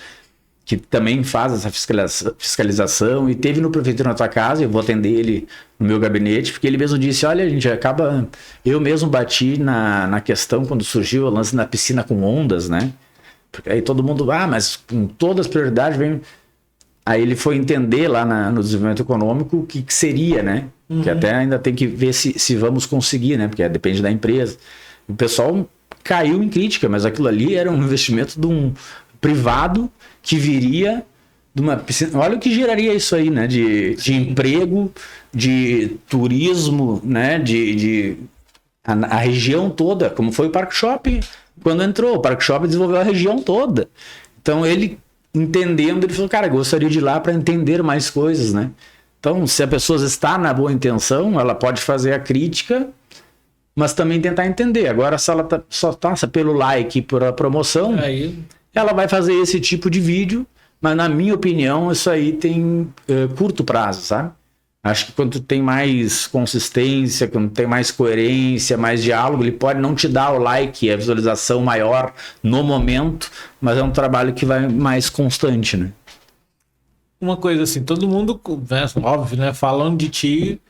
que também faz essa fiscalização e teve no prefeitura na tua casa, eu vou atender ele no meu gabinete, porque ele mesmo disse, olha, a gente acaba... Eu mesmo bati na questão quando surgiu o lance na piscina com ondas, né? Porque aí todo mundo, mas com todas as prioridades vem... Aí ele foi entender lá no desenvolvimento econômico o que seria, né? Que até ainda tem que ver se vamos conseguir, né? Porque depende da empresa. O pessoal caiu em crítica, mas aquilo ali era um investimento de um privado que viria de uma piscina. Olha o que geraria isso aí, né? De emprego, de turismo, né? A região toda, como foi o Parque Shopping quando entrou. O Parque Shopping desenvolveu a região toda. Então ele, entendendo, ele falou, cara, gostaria de ir lá para entender mais coisas, né? Então, se a pessoa está na boa intenção, ela pode fazer a crítica, mas também tentar entender. Agora, se ela só passa pelo like, por a promoção, ela vai fazer esse tipo de vídeo, mas na minha opinião, isso aí tem curto prazo, sabe? Acho que quando tem mais consistência, quando tem mais coerência, mais diálogo, ele pode não te dar o like, a visualização maior no momento, mas é um trabalho que vai mais constante, né? uma coisa assim, todo mundo, né, óbvio, né, falam de ti,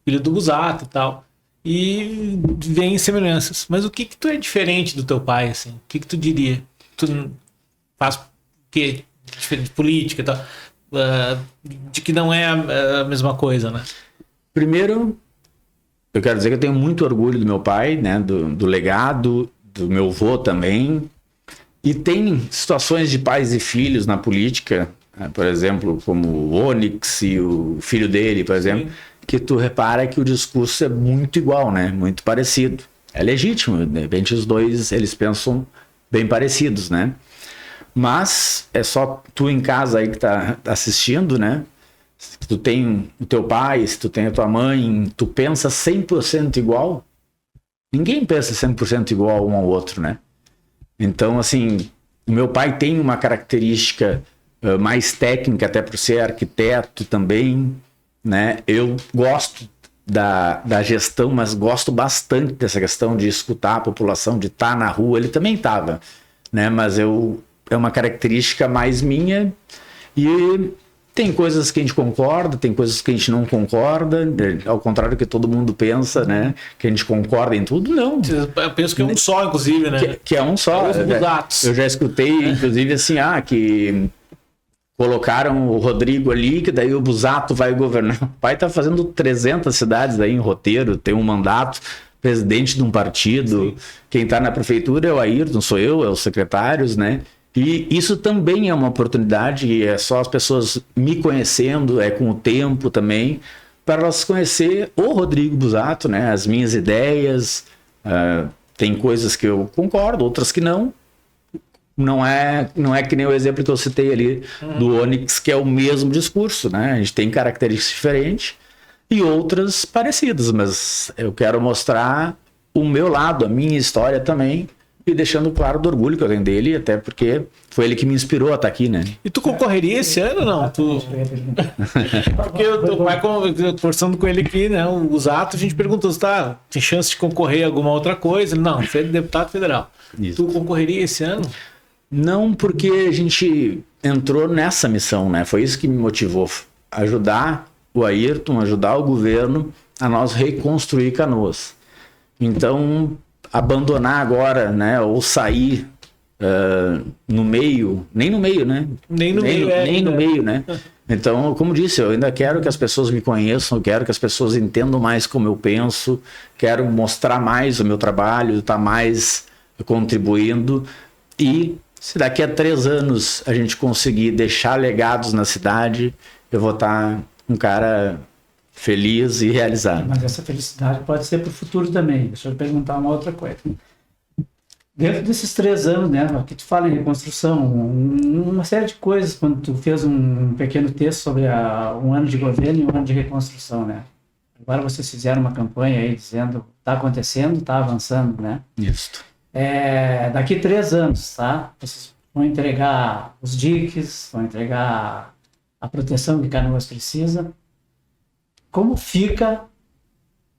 filho do Busato e tal, e vem semelhanças. Mas o que tu é diferente do teu pai, assim? O que tu diria? Tu faz o quê? Diferente de política e tal, de que não é a mesma coisa, né? Primeiro, eu quero dizer que eu tenho muito orgulho do meu pai, né, do legado, do meu avô também. E tem situações de pais e filhos na política, por exemplo, como o Onyx e o filho dele, por exemplo, que tu repara que o discurso é muito igual, né? Muito parecido. É legítimo, de repente os dois, eles pensam bem parecidos, né? Mas é só tu em casa aí que tá assistindo, né? Se tu tem o teu pai, se tu tem a tua mãe, tu pensa 100% igual. Ninguém pensa 100% igual um ao outro, né? Então, assim, o meu pai tem uma característica mais técnica, até por ser arquiteto também, né? Eu gosto da gestão, mas gosto bastante dessa questão de escutar a população, de estar na rua. Ele também estava, né? Mas é uma característica mais minha e tem coisas que a gente concorda, tem coisas que a gente não concorda, ao contrário do que todo mundo pensa, né? Que a gente concorda em tudo, não. Eu penso que é um só, inclusive, né? Que é um só. Eu já escutei, inclusive, assim, que colocaram o Rodrigo ali, que daí o Busato vai governar. O pai tá fazendo 300 cidades aí em roteiro, tem um mandato, presidente de um partido. Sim. Quem tá na prefeitura é o Ayrton, sou eu, é os secretários, né? E isso também é uma oportunidade, é só as pessoas me conhecendo, é com o tempo também, para elas conhecer o Rodrigo Busato, né? As minhas ideias, tem coisas que eu concordo, outras que não. Não é que nem o exemplo que eu citei ali do Onyx, que é o mesmo discurso, né? A gente tem características diferentes e outras parecidas, mas eu quero mostrar o meu lado, a minha história também, e deixando claro do orgulho que eu tenho dele, até porque foi ele que me inspirou a estar aqui, né? E tu concorreria esse ano ou não? Porque eu vai conversando com ele aqui, né? O Busato, a gente perguntou se tem chance de concorrer a alguma outra coisa. Não, você é deputado federal. Isso. Tu concorreria esse ano? Não, porque a gente entrou nessa missão, né? Foi isso que me motivou. Ajudar o Ayrton, ajudar o governo a nós reconstruir Canoas. Então, abandonar agora, né? Ou sair no meio, nem no meio, né? Nem no meio, né? Então, como disse, eu ainda quero que as pessoas me conheçam, quero que as pessoas entendam mais como eu penso, quero mostrar mais o meu trabalho, estar mais contribuindo. E se daqui a 3 anos a gente conseguir deixar legados na cidade, eu vou estar um cara feliz e realizado. Mas essa felicidade pode ser para o futuro também. Deixa eu perguntar uma outra coisa. Dentro desses 3 anos, né, que tu fala em reconstrução, uma série de coisas, quando tu fez um pequeno texto sobre um ano de governo e um ano de reconstrução, né? Agora vocês fizeram uma campanha aí dizendo está acontecendo, está avançando, né? Isso. Daqui 3 anos, tá? Vocês vão entregar os diques, vão entregar a proteção que Canoas precisa. Como fica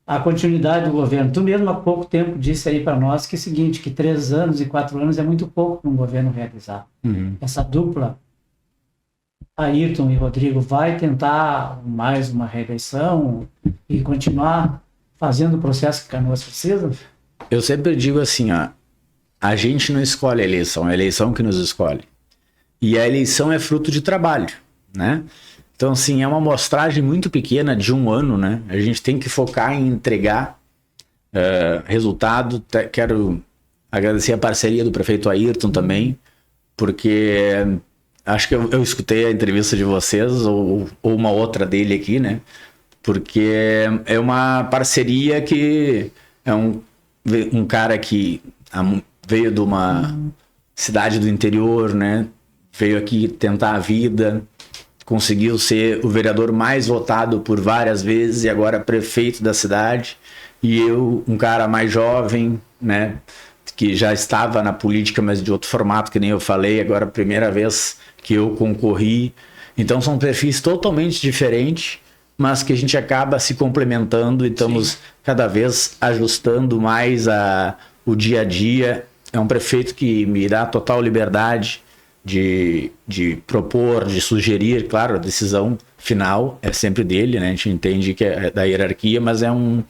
a continuidade do governo? Tu mesmo há pouco tempo disse aí para nós que é o seguinte, que 3 anos e 4 anos é muito pouco para um governo realizar. Essa dupla, Ayrton e Rodrigo, vai tentar mais uma reeleição e continuar fazendo o processo que Canoas precisa? Eu sempre digo assim, a gente não escolhe a eleição, é a eleição que nos escolhe. E a eleição é fruto de trabalho, né? Então, assim, é uma amostragem muito pequena de 1 ano, né? A gente tem que focar em entregar resultado. Quero agradecer a parceria do prefeito Ayrton também, porque acho que eu escutei a entrevista de vocês, ou uma outra dele aqui, né? Porque é uma parceria que é um cara que veio de uma cidade do interior, né? Veio aqui tentar a vida, conseguiu ser o vereador mais votado por várias vezes e agora prefeito da cidade. E eu, um cara mais jovem, né? Que já estava na política, mas de outro formato, que nem eu falei, agora a primeira vez que eu concorri. Então são perfis totalmente diferentes, mas que a gente acaba se complementando e estamos cada vez ajustando mais o dia a dia. É um prefeito que me dá total liberdade, de propor, de sugerir. Claro, a decisão final é sempre dele, né? A gente entende que é da hierarquia, mas é um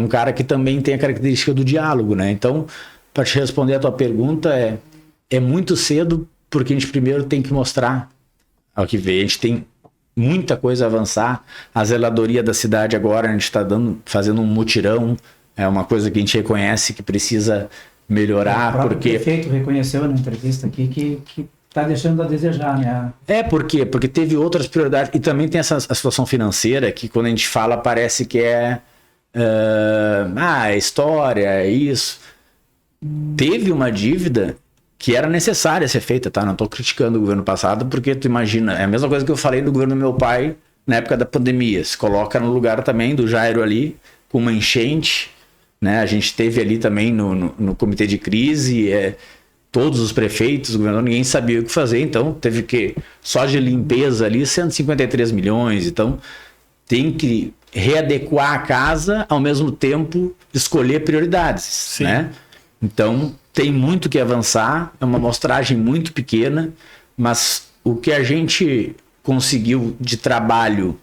cara que também tem a característica do diálogo, né? Então, para te responder a tua pergunta, é muito cedo, porque a gente primeiro tem que mostrar ao que vê. A gente tem muita coisa a avançar. A zeladoria da cidade agora, a gente está fazendo um mutirão, é uma coisa que a gente reconhece que precisa melhorar, porque... O prefeito reconheceu na entrevista aqui que está deixando a desejar, né? Por quê? Porque teve outras prioridades. E também tem a situação financeira, que quando a gente fala parece que é história, é isso. Teve uma dívida que era necessária ser feita, tá? Não estou criticando o governo passado, porque tu imagina, é a mesma coisa que eu falei do governo do meu pai na época da pandemia. Se coloca no lugar também do Jairo ali, com uma enchente, né? A gente teve ali também no comitê de crise, todos os prefeitos, o governador, ninguém sabia o que fazer, então teve que, só de limpeza ali, 153 milhões, então tem que readequar a casa, ao mesmo tempo escolher prioridades, Sim. né? Então tem muito que avançar, é uma amostragem muito pequena, mas o que a gente conseguiu de trabalho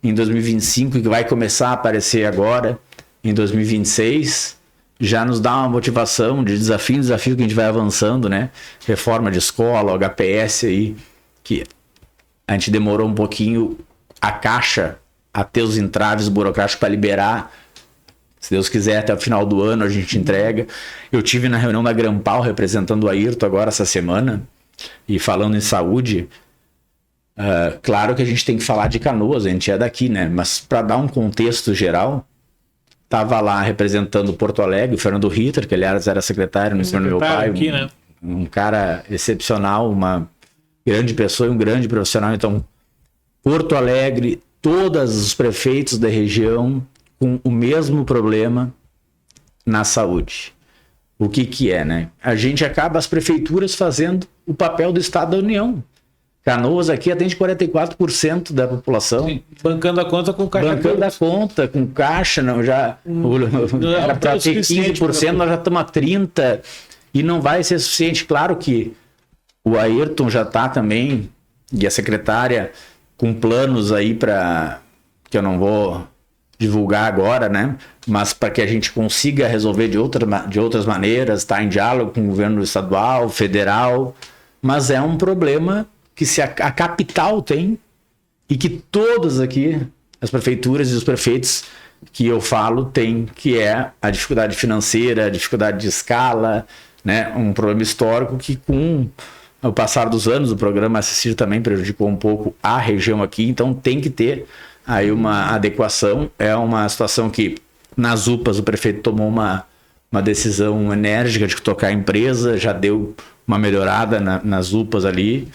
em 2025 e que vai começar a aparecer agora em 2026, já nos dá uma motivação de desafio em desafio que a gente vai avançando, né? Reforma de escola, o HPS aí, que a gente demorou um pouquinho a Caixa a ter os entraves burocráticos para liberar. Se Deus quiser, até o final do ano a gente entrega. Eu tive na reunião da Grampal representando o Ayrton agora essa semana e falando em saúde. Claro que a gente tem que falar de Canoas, a gente é daqui, né? Mas para dar um contexto geral, estava lá representando Porto Alegre, o Fernando Ritter, que aliás era secretário no ensino do meu pai, aqui, né? um cara excepcional, uma grande pessoa e um grande profissional. Então, Porto Alegre, todos os prefeitos da região com o mesmo problema na saúde. O que é, né? A gente acaba as prefeituras fazendo o papel do Estado da União. Canoas aqui atende 44% da população. Sim, bancando a conta com caixa. Bancando a conta com caixa, não, já era para ter 15%, nós já estamos a 30% e não vai ser suficiente. Claro que o Ayrton já está também, e a secretária, com planos aí para, que eu não vou divulgar agora, né? Mas para que a gente consiga resolver de outras maneiras, está em diálogo com o governo estadual, federal, mas é um problema que se a capital tem e que todas aqui, as prefeituras e os prefeitos que eu falo, têm, que é a dificuldade financeira, a dificuldade de escala, né? Um problema histórico que com o passar dos anos, o programa Assistir também prejudicou um pouco a região aqui, então tem que ter aí uma adequação. É uma situação que nas UPAs o prefeito tomou uma decisão enérgica de tocar a empresa, já deu uma melhorada nas UPAs ali.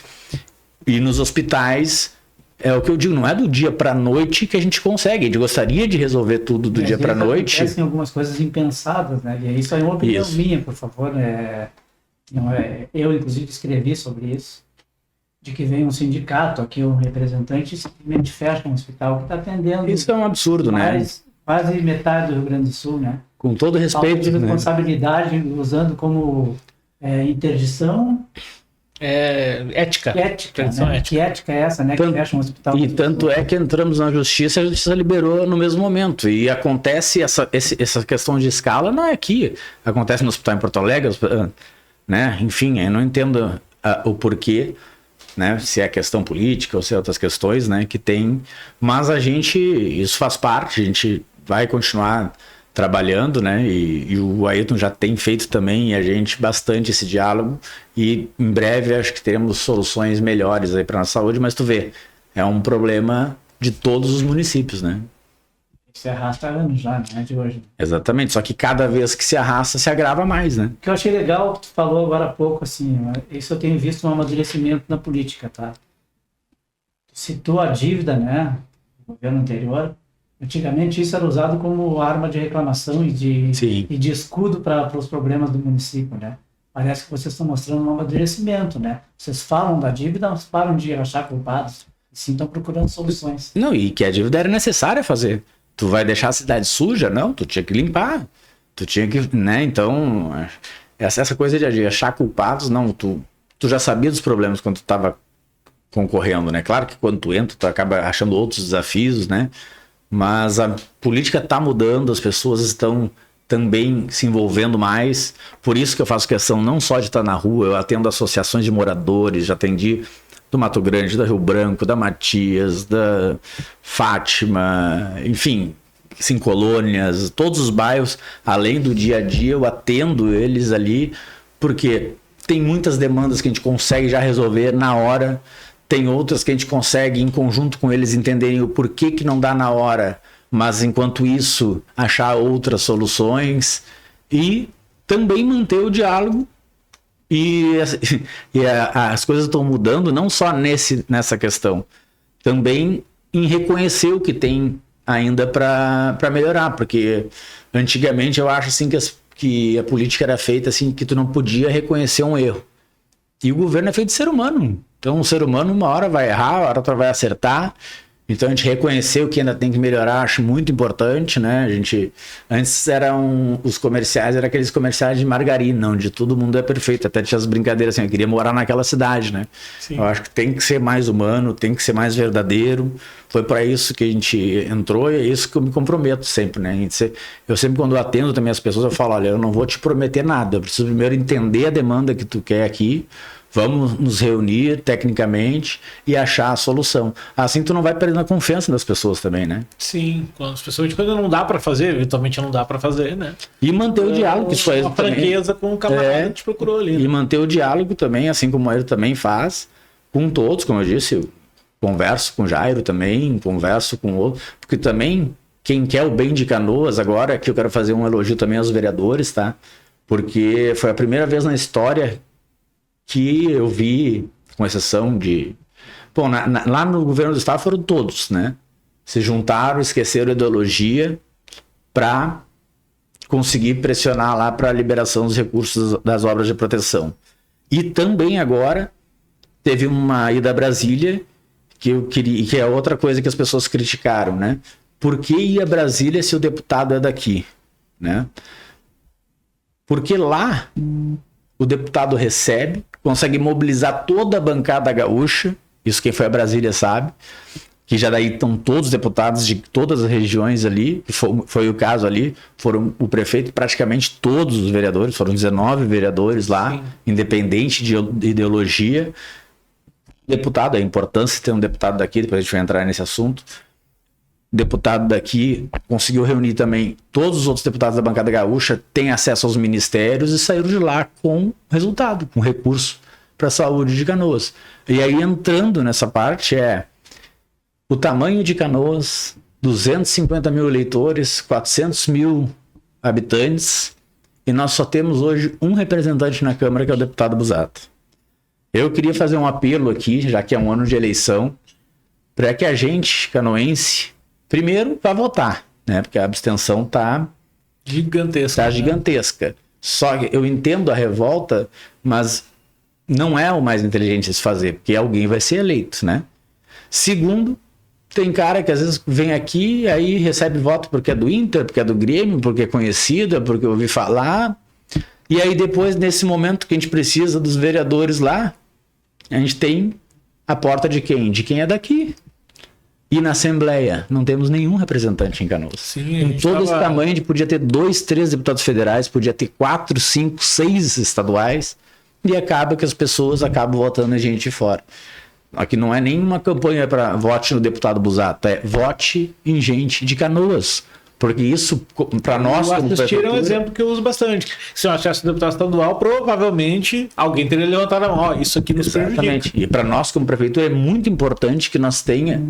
E nos hospitais, é o que eu digo, não é do dia para a noite que a gente consegue. A gente gostaria de resolver tudo do dia para a noite. Acontecem algumas coisas impensadas, né? E isso é uma opinião minha, por favor. Eu, inclusive, escrevi sobre isso. De que vem um sindicato aqui, um representante, e simplesmente fecha um hospital que está atendendo. Isso é um absurdo, né? Quase metade do Rio Grande do Sul, né? Com todo respeito. Falta de responsabilidade, né? Usando como interdição. Ética. Ética, né? Que ética é essa, né? Que fecha um hospital. E tanto é que entramos na justiça e a justiça liberou no mesmo momento. E acontece essa questão de escala, não é aqui. Acontece no hospital em Porto Alegre, né? Enfim, eu não entendo o porquê, né? Se é questão política ou se é outras questões, né? Que tem. Mas isso faz parte, a gente vai continuar trabalhando, né? E o Ayrton já tem feito também, e a gente, bastante esse diálogo, e em breve acho que teremos soluções melhores aí para a saúde, mas tu vê, é um problema de todos os municípios, né? Se arrasta anos já, né? De hoje. Exatamente, só que cada vez que se arrasta, se agrava mais, né? O que eu achei legal, tu falou agora há pouco, assim, isso eu tenho visto um amadurecimento na política, tá? Tu citou a dívida, né? Do governo anterior. Antigamente isso era usado como arma de reclamação e de escudo para os problemas do município, né? Parece que vocês estão mostrando um amadurecimento, né? Vocês falam da dívida, mas param de achar culpados. E sim estão procurando soluções. Não, e que a dívida era necessária fazer. Tu vai deixar a cidade suja? Não, tu tinha que limpar. Tu tinha que, né? Então, essa coisa de achar culpados, não, tu tu já sabia dos problemas quando tu estava concorrendo, né? Claro que quando tu entra, tu acaba achando outros desafios, né? Mas a política está mudando, as pessoas estão também se envolvendo mais. Por isso que eu faço questão não só de estar na rua, eu atendo associações de moradores, já atendi do Mato Grande, da Rio Branco, da Matias, da Fátima, enfim, 5 colônias, todos os bairros, além do dia a dia, eu atendo eles ali, porque tem muitas demandas que a gente consegue já resolver na hora, tem outras que a gente consegue, em conjunto com eles, entenderem o porquê que não dá na hora, mas enquanto isso, achar outras soluções e também manter o diálogo. E as coisas estão mudando não só nessa questão, também em reconhecer o que tem ainda para melhorar, porque antigamente eu acho assim que a política era feita assim, que tu não podia reconhecer um erro. E o governo é feito de ser humano. Então o ser humano uma hora vai errar, uma hora outra vai acertar. Então a gente reconhecer o que ainda tem que melhorar, acho muito importante, né? Antes os comerciais, eram aqueles comerciais de margarina, onde todo mundo é perfeito, até tinha as brincadeiras assim, eu queria morar naquela cidade, né? Sim. Eu acho que tem que ser mais humano, tem que ser mais verdadeiro. Foi para isso que a gente entrou e é isso que eu me comprometo sempre, né? Eu sempre, quando eu atendo também as pessoas, eu falo, olha, eu não vou te prometer nada, eu preciso primeiro entender a demanda que tu quer aqui. Vamos nos reunir tecnicamente e achar a solução. Assim tu não vai perdendo a confiança das pessoas também, né? Sim, quando as pessoas quando não dá para fazer, eventualmente não dá para fazer, né? E manter o diálogo, que isso aí também. A franqueza com o camarada que te procurou ali. E manter o diálogo também, assim como ele também faz, com todos, como eu disse, eu converso com o Jairo também, converso com o outro, porque também quem quer o bem de Canoas agora, aqui eu quero fazer um elogio também aos vereadores, tá? Porque foi a primeira vez na história que eu vi, com exceção de... Bom, lá no governo do estado foram todos, né? Se juntaram, esqueceram a ideologia para conseguir pressionar lá para a liberação dos recursos das obras de proteção. E também agora teve uma ida a Brasília, que é outra coisa que as pessoas criticaram, né? Por que ir a Brasília se o deputado é daqui, né? Porque lá o deputado recebe, consegue mobilizar toda a bancada gaúcha, isso quem foi a Brasília sabe, que já daí estão todos os deputados de todas as regiões ali, que foi o caso ali, foram o prefeito, praticamente todos os vereadores, foram 19 vereadores lá, sim, independente de ideologia. Deputado, a importância de ter um deputado daqui, depois a gente vai entrar nesse assunto. Deputado daqui conseguiu reunir também todos os outros deputados da bancada gaúcha, têm acesso aos ministérios e saíram de lá com resultado, com recurso para a saúde de Canoas. E aí entrando nessa parte o tamanho de Canoas, 250 mil eleitores, 400 mil habitantes, e nós só temos hoje um representante na Câmara, que é o deputado Busato. Eu queria fazer um apelo aqui, já que é um ano de eleição, para que a gente, canoense, primeiro, para votar, né? Porque a abstenção tá gigantesca. Tá gigantesca. Só que eu entendo a revolta, mas não é o mais inteligente de se fazer, porque alguém vai ser eleito, né? Segundo, tem cara que às vezes vem aqui e aí recebe voto porque é do Inter, porque é do Grêmio, porque é conhecido, porque eu ouvi falar. E aí depois, nesse momento que a gente precisa dos vereadores lá, a gente tem a porta de quem? De quem é daqui. E na Assembleia, não temos nenhum representante em Canoas. Sim, com todo esse tamanho, a gente podia ter 2, 3 deputados federais, podia ter 4, 5, 6 estaduais, e acaba que as pessoas acabam votando em gente de fora. Aqui não é nenhuma campanha para vote no deputado Busato, é vote em gente de Canoas. Porque isso, para nós... O Assistir é um exemplo que eu uso bastante. Se eu achasse um deputado estadual, provavelmente alguém teria levantado a mão. Ó, isso aqui nos prejudica. Exatamente. E para nós, como prefeitura, é muito importante que nós tenha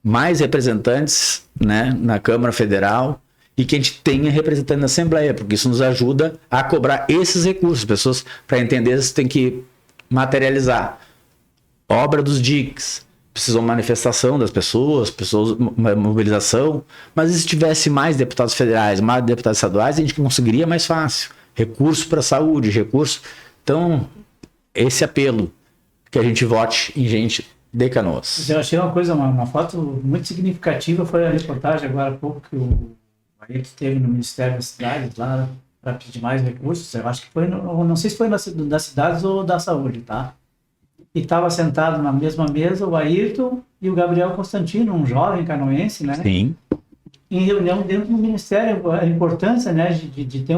mais representantes, né, na Câmara Federal e que a gente tenha representante na Assembleia, porque isso nos ajuda a cobrar esses recursos. Pessoas, para entender, isso tem que materializar. Obra dos DICs, precisou manifestação das pessoas, mobilização, mas se tivesse mais deputados federais, mais deputados estaduais, a gente conseguiria mais fácil. Recurso para a saúde, recurso. Então, esse apelo, que a gente vote em gente de Canoas. Eu achei uma foto muito significativa, foi a reportagem agora há pouco que o Ailton teve no Ministério das Cidades lá para pedir mais recursos. Eu acho que foi, não sei se foi das cidades ou da saúde, tá? e estava sentado na mesma mesa o Ayrton e o Gabriel Constantino, um jovem canoense, né? Sim. Em reunião dentro do Ministério, a importância, né, de ter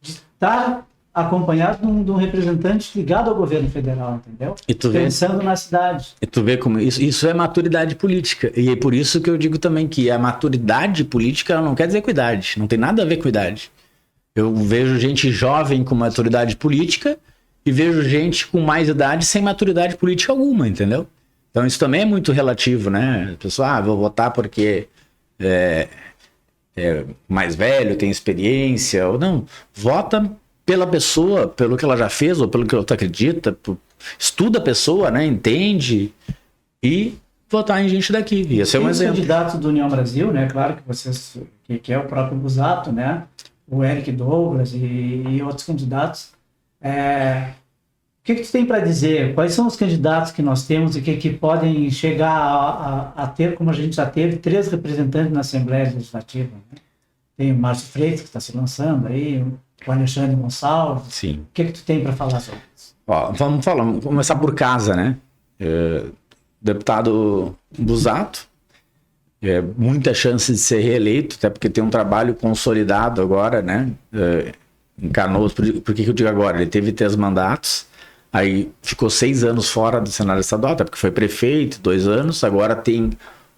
de estar acompanhado de um representante ligado ao governo federal, entendeu? E tu vê, pensando na cidade. e tu vê como isso é maturidade política. E é por isso que eu digo também que a maturidade política ela não quer dizer com idade, não tem nada a ver com idade. Eu vejo gente jovem com maturidade política e vejo gente com mais idade sem maturidade política alguma, entendeu? Então isso também é muito relativo, né? A pessoa, vou votar porque é mais velho, tem experiência, ou não. Vota pela pessoa, pelo que ela já fez, ou pelo que ela acredita, estuda a pessoa, né? Entende, e votar em gente daqui. Ia ser um exemplo. Os candidatos do União Brasil, né? Claro que vocês, que é o próprio Busato, né? O Eric Douglas e outros candidatos. O que tu tem para dizer? Quais são os candidatos que nós temos e que podem chegar a ter, como a gente já teve, 3 representantes na Assembleia Legislativa? Né? Tem o Márcio Freitas, que está se lançando aí, o Alexandre Gonçalves. Sim. O que tu tem para falar sobre isso? Vamos começar por casa, né? Deputado Busato, muita chance de ser reeleito, até porque tem um trabalho consolidado agora, né? Em Canoas, por que eu digo agora? Ele teve 3 mandatos, aí ficou 6 anos fora do cenário estadual, até porque foi prefeito, 2 anos, agora tem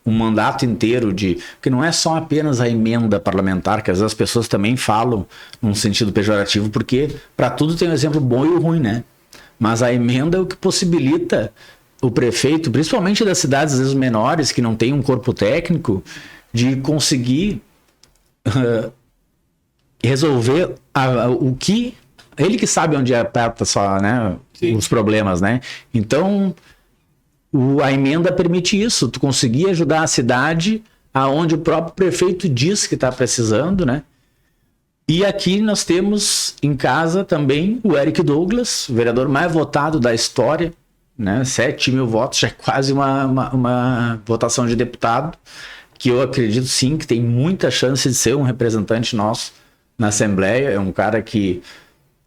um mandato inteiro que não é só apenas a emenda parlamentar, que às vezes as pessoas também falam num sentido pejorativo, porque para tudo tem um exemplo bom e o ruim, né? Mas a emenda é o que possibilita o prefeito, principalmente das cidades às vezes menores, que não tem um corpo técnico, de conseguir resolver o que... Ele que sabe onde aperta só, né, os problemas, né? Então, a emenda permite isso, tu conseguir ajudar a cidade aonde o próprio prefeito diz que está precisando, né? E aqui nós temos em casa também o Eric Douglas, o vereador mais votado da história, né? 7 mil votos, já é quase uma votação de deputado, que eu acredito sim que tem muita chance de ser um representante nosso na Assembleia. É um cara que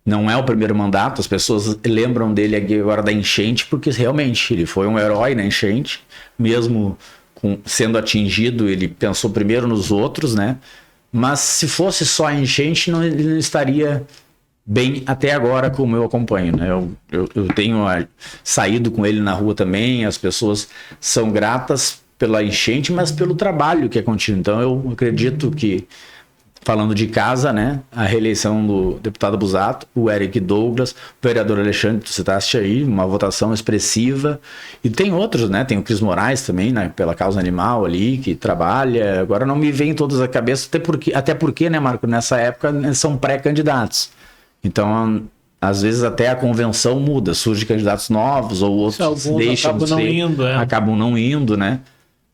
não é o primeiro mandato, as pessoas lembram dele agora da enchente, porque realmente ele foi um herói na enchente, mesmo sendo atingido, ele pensou primeiro nos outros, né? Mas se fosse só a enchente, ele não estaria bem até agora, como eu acompanho, né? Eu tenho saído com ele na rua também, as pessoas são gratas pela enchente, mas pelo trabalho que é contínuo. Então eu acredito que, falando de casa, né, a reeleição do deputado Busato, o Eric Douglas, o vereador Alexandre, tu citaste aí, uma votação expressiva, e tem outros, né, tem o Cris Moraes também, né, pela causa animal ali, que trabalha, agora não me vem todos à cabeça, até porque, né, Marco, nessa época são pré-candidatos, então às vezes até a convenção muda, surgem candidatos novos, ou outros deixam de ser, acabam não indo, né.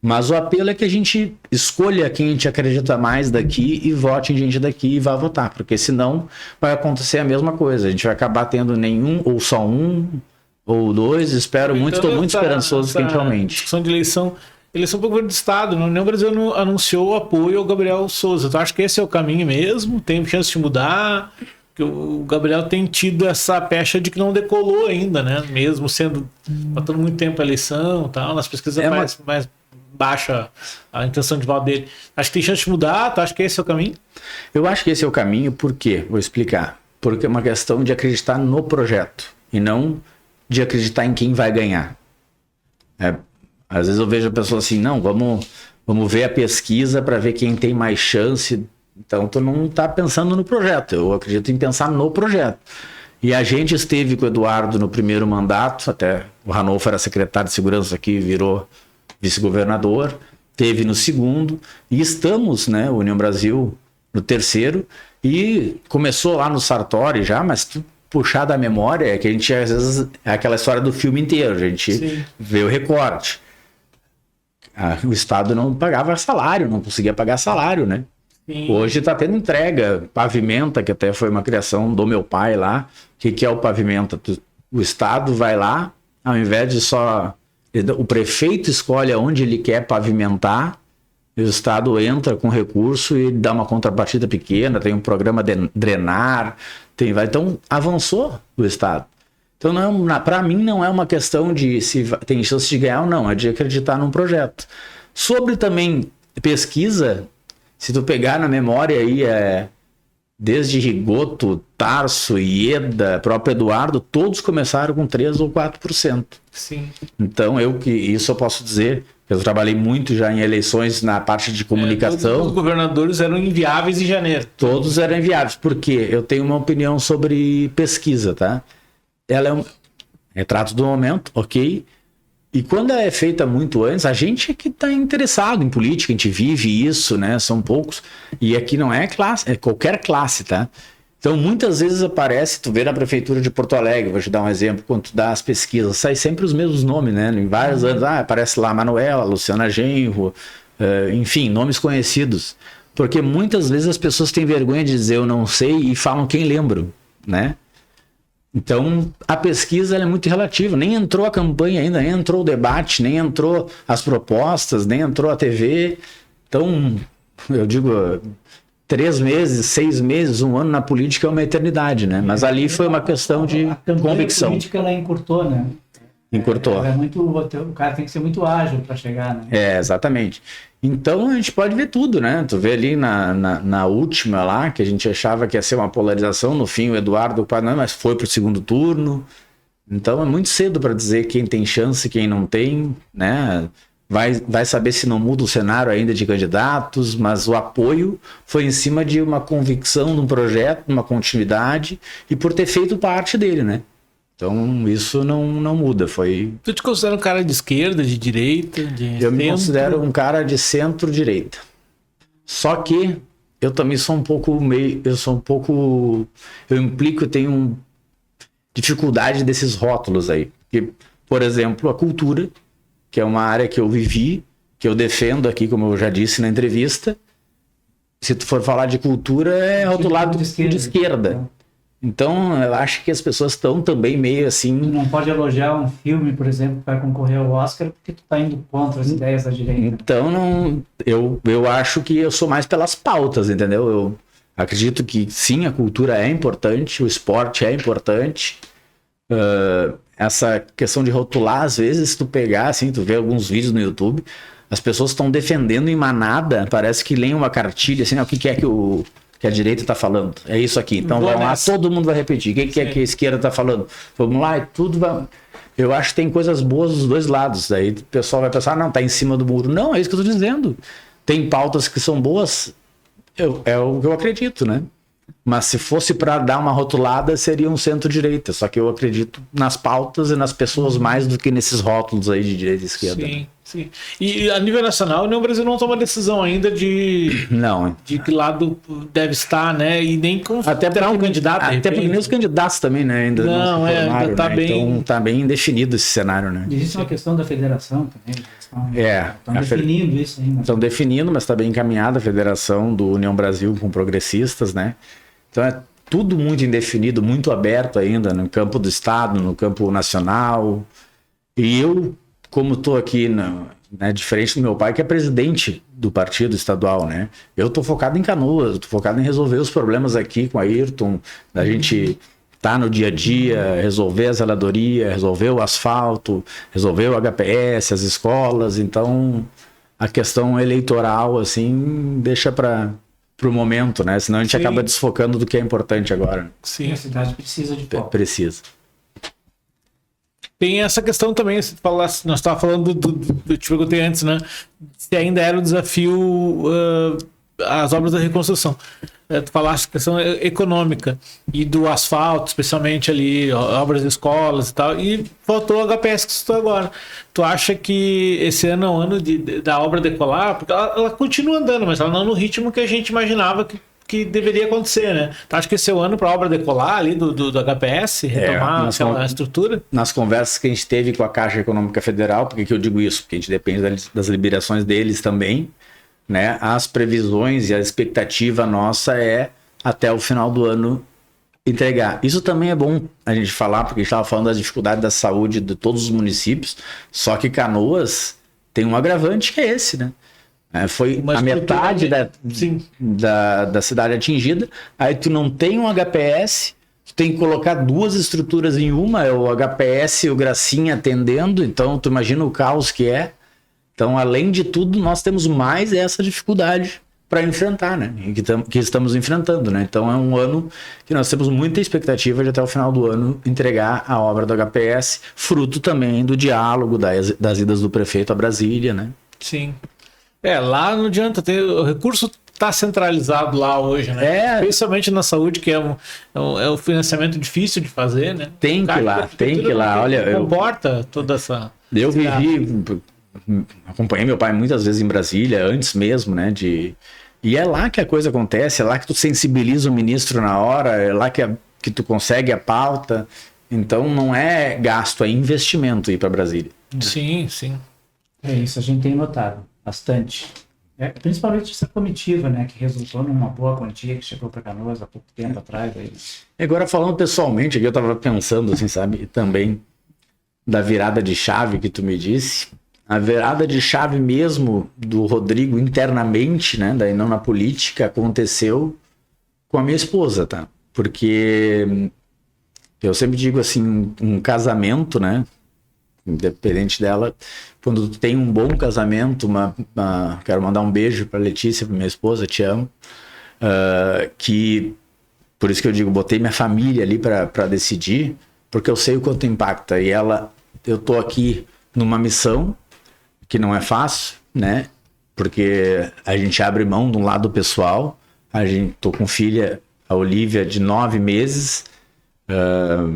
Mas o apelo é que a gente escolha quem a gente acredita mais daqui e vote em gente daqui e vá votar, porque senão vai acontecer a mesma coisa. A gente vai acabar tendo nenhum, ou só um, ou 2. Espero muito, estou muito esperançoso que a gente aumente. Discussão de eleição para o governo do Estado. No União Brasil anunciou o apoio ao Gabriel Souza. Então acho que esse é o caminho mesmo, tem chance de mudar. Que o Gabriel tem tido essa pecha de que não decolou ainda, né? Mesmo faltando muito tempo a eleição, tal, nas pesquisas mais baixa a intenção de voto dele. Acho que tem chance de mudar, tu acha que esse é o caminho? Eu acho que esse é o caminho, por quê? Vou explicar. Porque é uma questão de acreditar no projeto e não de acreditar em quem vai ganhar. Às vezes eu vejo a pessoa assim, não, vamos ver a pesquisa para ver quem tem mais chance. Então tu não está pensando no projeto, eu acredito em pensar no projeto. E a gente esteve com o Eduardo no primeiro mandato, até o Ranolfo era secretário de segurança aqui, virou vice-governador, teve no segundo, e estamos, né, União Brasil, no terceiro, e começou lá no Sartori já, mas tu puxar da memória, é que a gente, às vezes, é aquela história do filme inteiro, a gente vê o recorte. O Estado não pagava salário, não conseguia pagar salário, né? Sim. Hoje está tendo entrega, pavimenta, que até foi uma criação do meu pai lá. O que é o pavimenta? O Estado vai lá, ao invés de só... O prefeito escolhe aonde ele quer pavimentar, e o Estado entra com recurso e dá uma contrapartida pequena, tem um programa de drenar, então avançou o Estado. Então, para mim, não é uma questão de se tem chance de ganhar ou não, é de acreditar num projeto. Sobre também pesquisa, se tu pegar na memória aí, desde Rigoto, Tarso, Ieda, próprio Eduardo, todos começaram com 3 ou 4%. Sim. Então, isso eu posso dizer, eu trabalhei muito já em eleições na parte de comunicação. Todos os governadores eram inviáveis em janeiro. Todos eram inviáveis, porque eu tenho uma opinião sobre pesquisa, tá? Ela é um retrato do momento, ok? E quando ela é feita muito antes, a gente é que está interessado em política, a gente vive isso, né? São poucos. E aqui não é classe, é qualquer classe, tá? Então, muitas vezes aparece, tu vê na prefeitura de Porto Alegre, vou te dar um exemplo, quando tu dá as pesquisas, sai sempre os mesmos nomes, né? Em vários anos, aparece lá Manuela, Luciana Genro, enfim, nomes conhecidos. Porque muitas vezes as pessoas têm vergonha de dizer eu não sei e falam quem lembram, né? Então, a pesquisa ela é muito relativa. Nem entrou a campanha ainda, nem entrou o debate, nem entrou as propostas, nem entrou a TV. Então, eu digo, 3 meses, 6 meses, 1 ano na política é uma eternidade, né? Mas ali foi uma questão de convicção. A política, ela encurtou, né? Encurtou. O cara tem que ser muito ágil para chegar, né? Exatamente. Então a gente pode ver tudo, né? Tu vê ali na última lá, que a gente achava que ia ser uma polarização, no fim o Eduardo, não, mas foi pro segundo turno. Então é muito cedo para dizer quem tem chance e quem não tem, né? Vai saber se não muda o cenário ainda de candidatos, mas o apoio foi em cima de uma convicção de um projeto, uma continuidade e por ter feito parte dele, né? Então, isso não muda, foi... Tu te considera um cara de esquerda, de direita, de Eu me considero um cara de centro-direita. Só que eu também sou um pouco eu implico, eu tenho dificuldade desses rótulos aí. Porque, por exemplo, a cultura, que é uma área que eu vivi, que eu defendo aqui, como eu já disse na entrevista, se tu for falar de cultura, é rotulado de esquerda. Então, eu acho que as pessoas estão também meio assim... Tu não pode elogiar um filme, por exemplo, que vai concorrer ao Oscar, porque tu tá indo contra as ideias da direita. Então, eu acho que eu sou mais pelas pautas, entendeu? Eu acredito que sim, a cultura é importante, o esporte é importante. Essa questão de rotular, às vezes, se tu pegar, assim, tu vê alguns vídeos no YouTube, as pessoas estão defendendo em manada, parece que leem uma cartilha, assim, o que é que a direita está falando. É isso aqui. Então vamos lá, todo mundo vai repetir. O que é que a esquerda está falando? Vamos lá, e tudo vai... Eu acho que tem coisas boas dos dois lados. Daí o pessoal vai pensar, não, tá em cima do muro. Não, é isso que eu estou dizendo. Tem pautas que são boas, é o que eu acredito, né? Mas se fosse para dar uma rotulada, seria um centro-direita. Só que eu acredito nas pautas e nas pessoas mais do que nesses rótulos aí de direita e esquerda. Sim, né? Sim. E a nível nacional, o Brasil não toma decisão ainda de que lado deve estar, né? E nem com até um candidato. Até porque nem os candidatos também, né? Ainda não se formaram, ainda tá né? bem... Então tá bem indefinido esse cenário, né? Existe uma questão da federação também. Estão definindo isso ainda. Estão definindo, mas está bem encaminhada a federação do União Brasil com progressistas, né? Então é tudo muito indefinido, muito aberto ainda no campo do Estado, no campo nacional. E eu, como estou aqui, né, diferente do meu pai, que é presidente do partido estadual, né? Eu estou focado em Canoas, estou focado em resolver os problemas aqui com a Ayrton, da gente estar no dia a dia, resolver a zeladoria, resolver o asfalto, resolver o HPS, as escolas. Então, a questão eleitoral, assim, deixa para o momento, né? Senão a gente acaba desfocando do que é importante agora. Sim, a cidade precisa de foco. Precisa. Tem essa questão também, se falasse, nós estávamos falando eu te perguntei antes, né? Se ainda era o desafio as obras da reconstrução. Tu falaste questão econômica e do asfalto, especialmente ali, obras de escolas e tal, e faltou o HPS que você citou agora. Tu acha que esse ano é o ano da obra decolar? Porque ela continua andando, mas ela não no ritmo que a gente imaginava que deveria acontecer, né? Tu acha que esse é o ano para a obra decolar ali do HPS, retomar aquela estrutura? Nas conversas que a gente teve com a Caixa Econômica Federal, por que eu digo isso? Porque a gente depende das liberações deles também, né? As previsões e a expectativa nossa é até o final do ano entregar. Isso também é bom a gente falar, porque a gente estava falando das dificuldades da saúde de todos os municípios, só que Canoas tem um agravante que é esse, né? Foi a metade da cidade atingida, aí tu não tem um HPS, tu tem que colocar 2 estruturas em uma, é o HPS e o Gracinha atendendo, então tu imagina o caos que é. Então, além de tudo, nós temos mais essa dificuldade para enfrentar, né? Que estamos enfrentando, né? Então, é um ano que nós temos muita expectativa de até o final do ano entregar a obra do HPS, fruto também do diálogo das idas do prefeito a Brasília, né? Sim. Lá não adianta ter... O recurso está centralizado lá hoje, né? Especialmente na saúde, que é um financiamento difícil de fazer, né? Tem que ir lá. Olha, comporta toda essa... Eu acompanhei meu pai muitas vezes em Brasília, antes mesmo, né? E é lá que a coisa acontece, é lá que tu sensibiliza o ministro na hora, é lá que tu consegue a pauta. Então não é gasto, é investimento ir para Brasília. Sim, sim. É isso, a gente tem notado bastante. Principalmente essa comitiva, né, que resultou numa boa quantia que chegou para Canoas há pouco tempo atrás. Aí. Agora, falando pessoalmente, aqui eu estava pensando, assim, sabe, também da virada de chave que tu me disse. A virada de chave mesmo do Rodrigo internamente, né, daí não na política, aconteceu com a minha esposa, tá? Porque eu sempre digo assim, um casamento, né, independente dela, quando tu tem um bom casamento, quero mandar um beijo para Letícia, para minha esposa, te amo, que por isso que eu digo, botei minha família ali para decidir, porque eu sei o quanto impacta, e eu tô aqui numa missão que não é fácil, né, porque a gente abre mão de um lado pessoal, tô com filha, a Olivia, de 9 meses,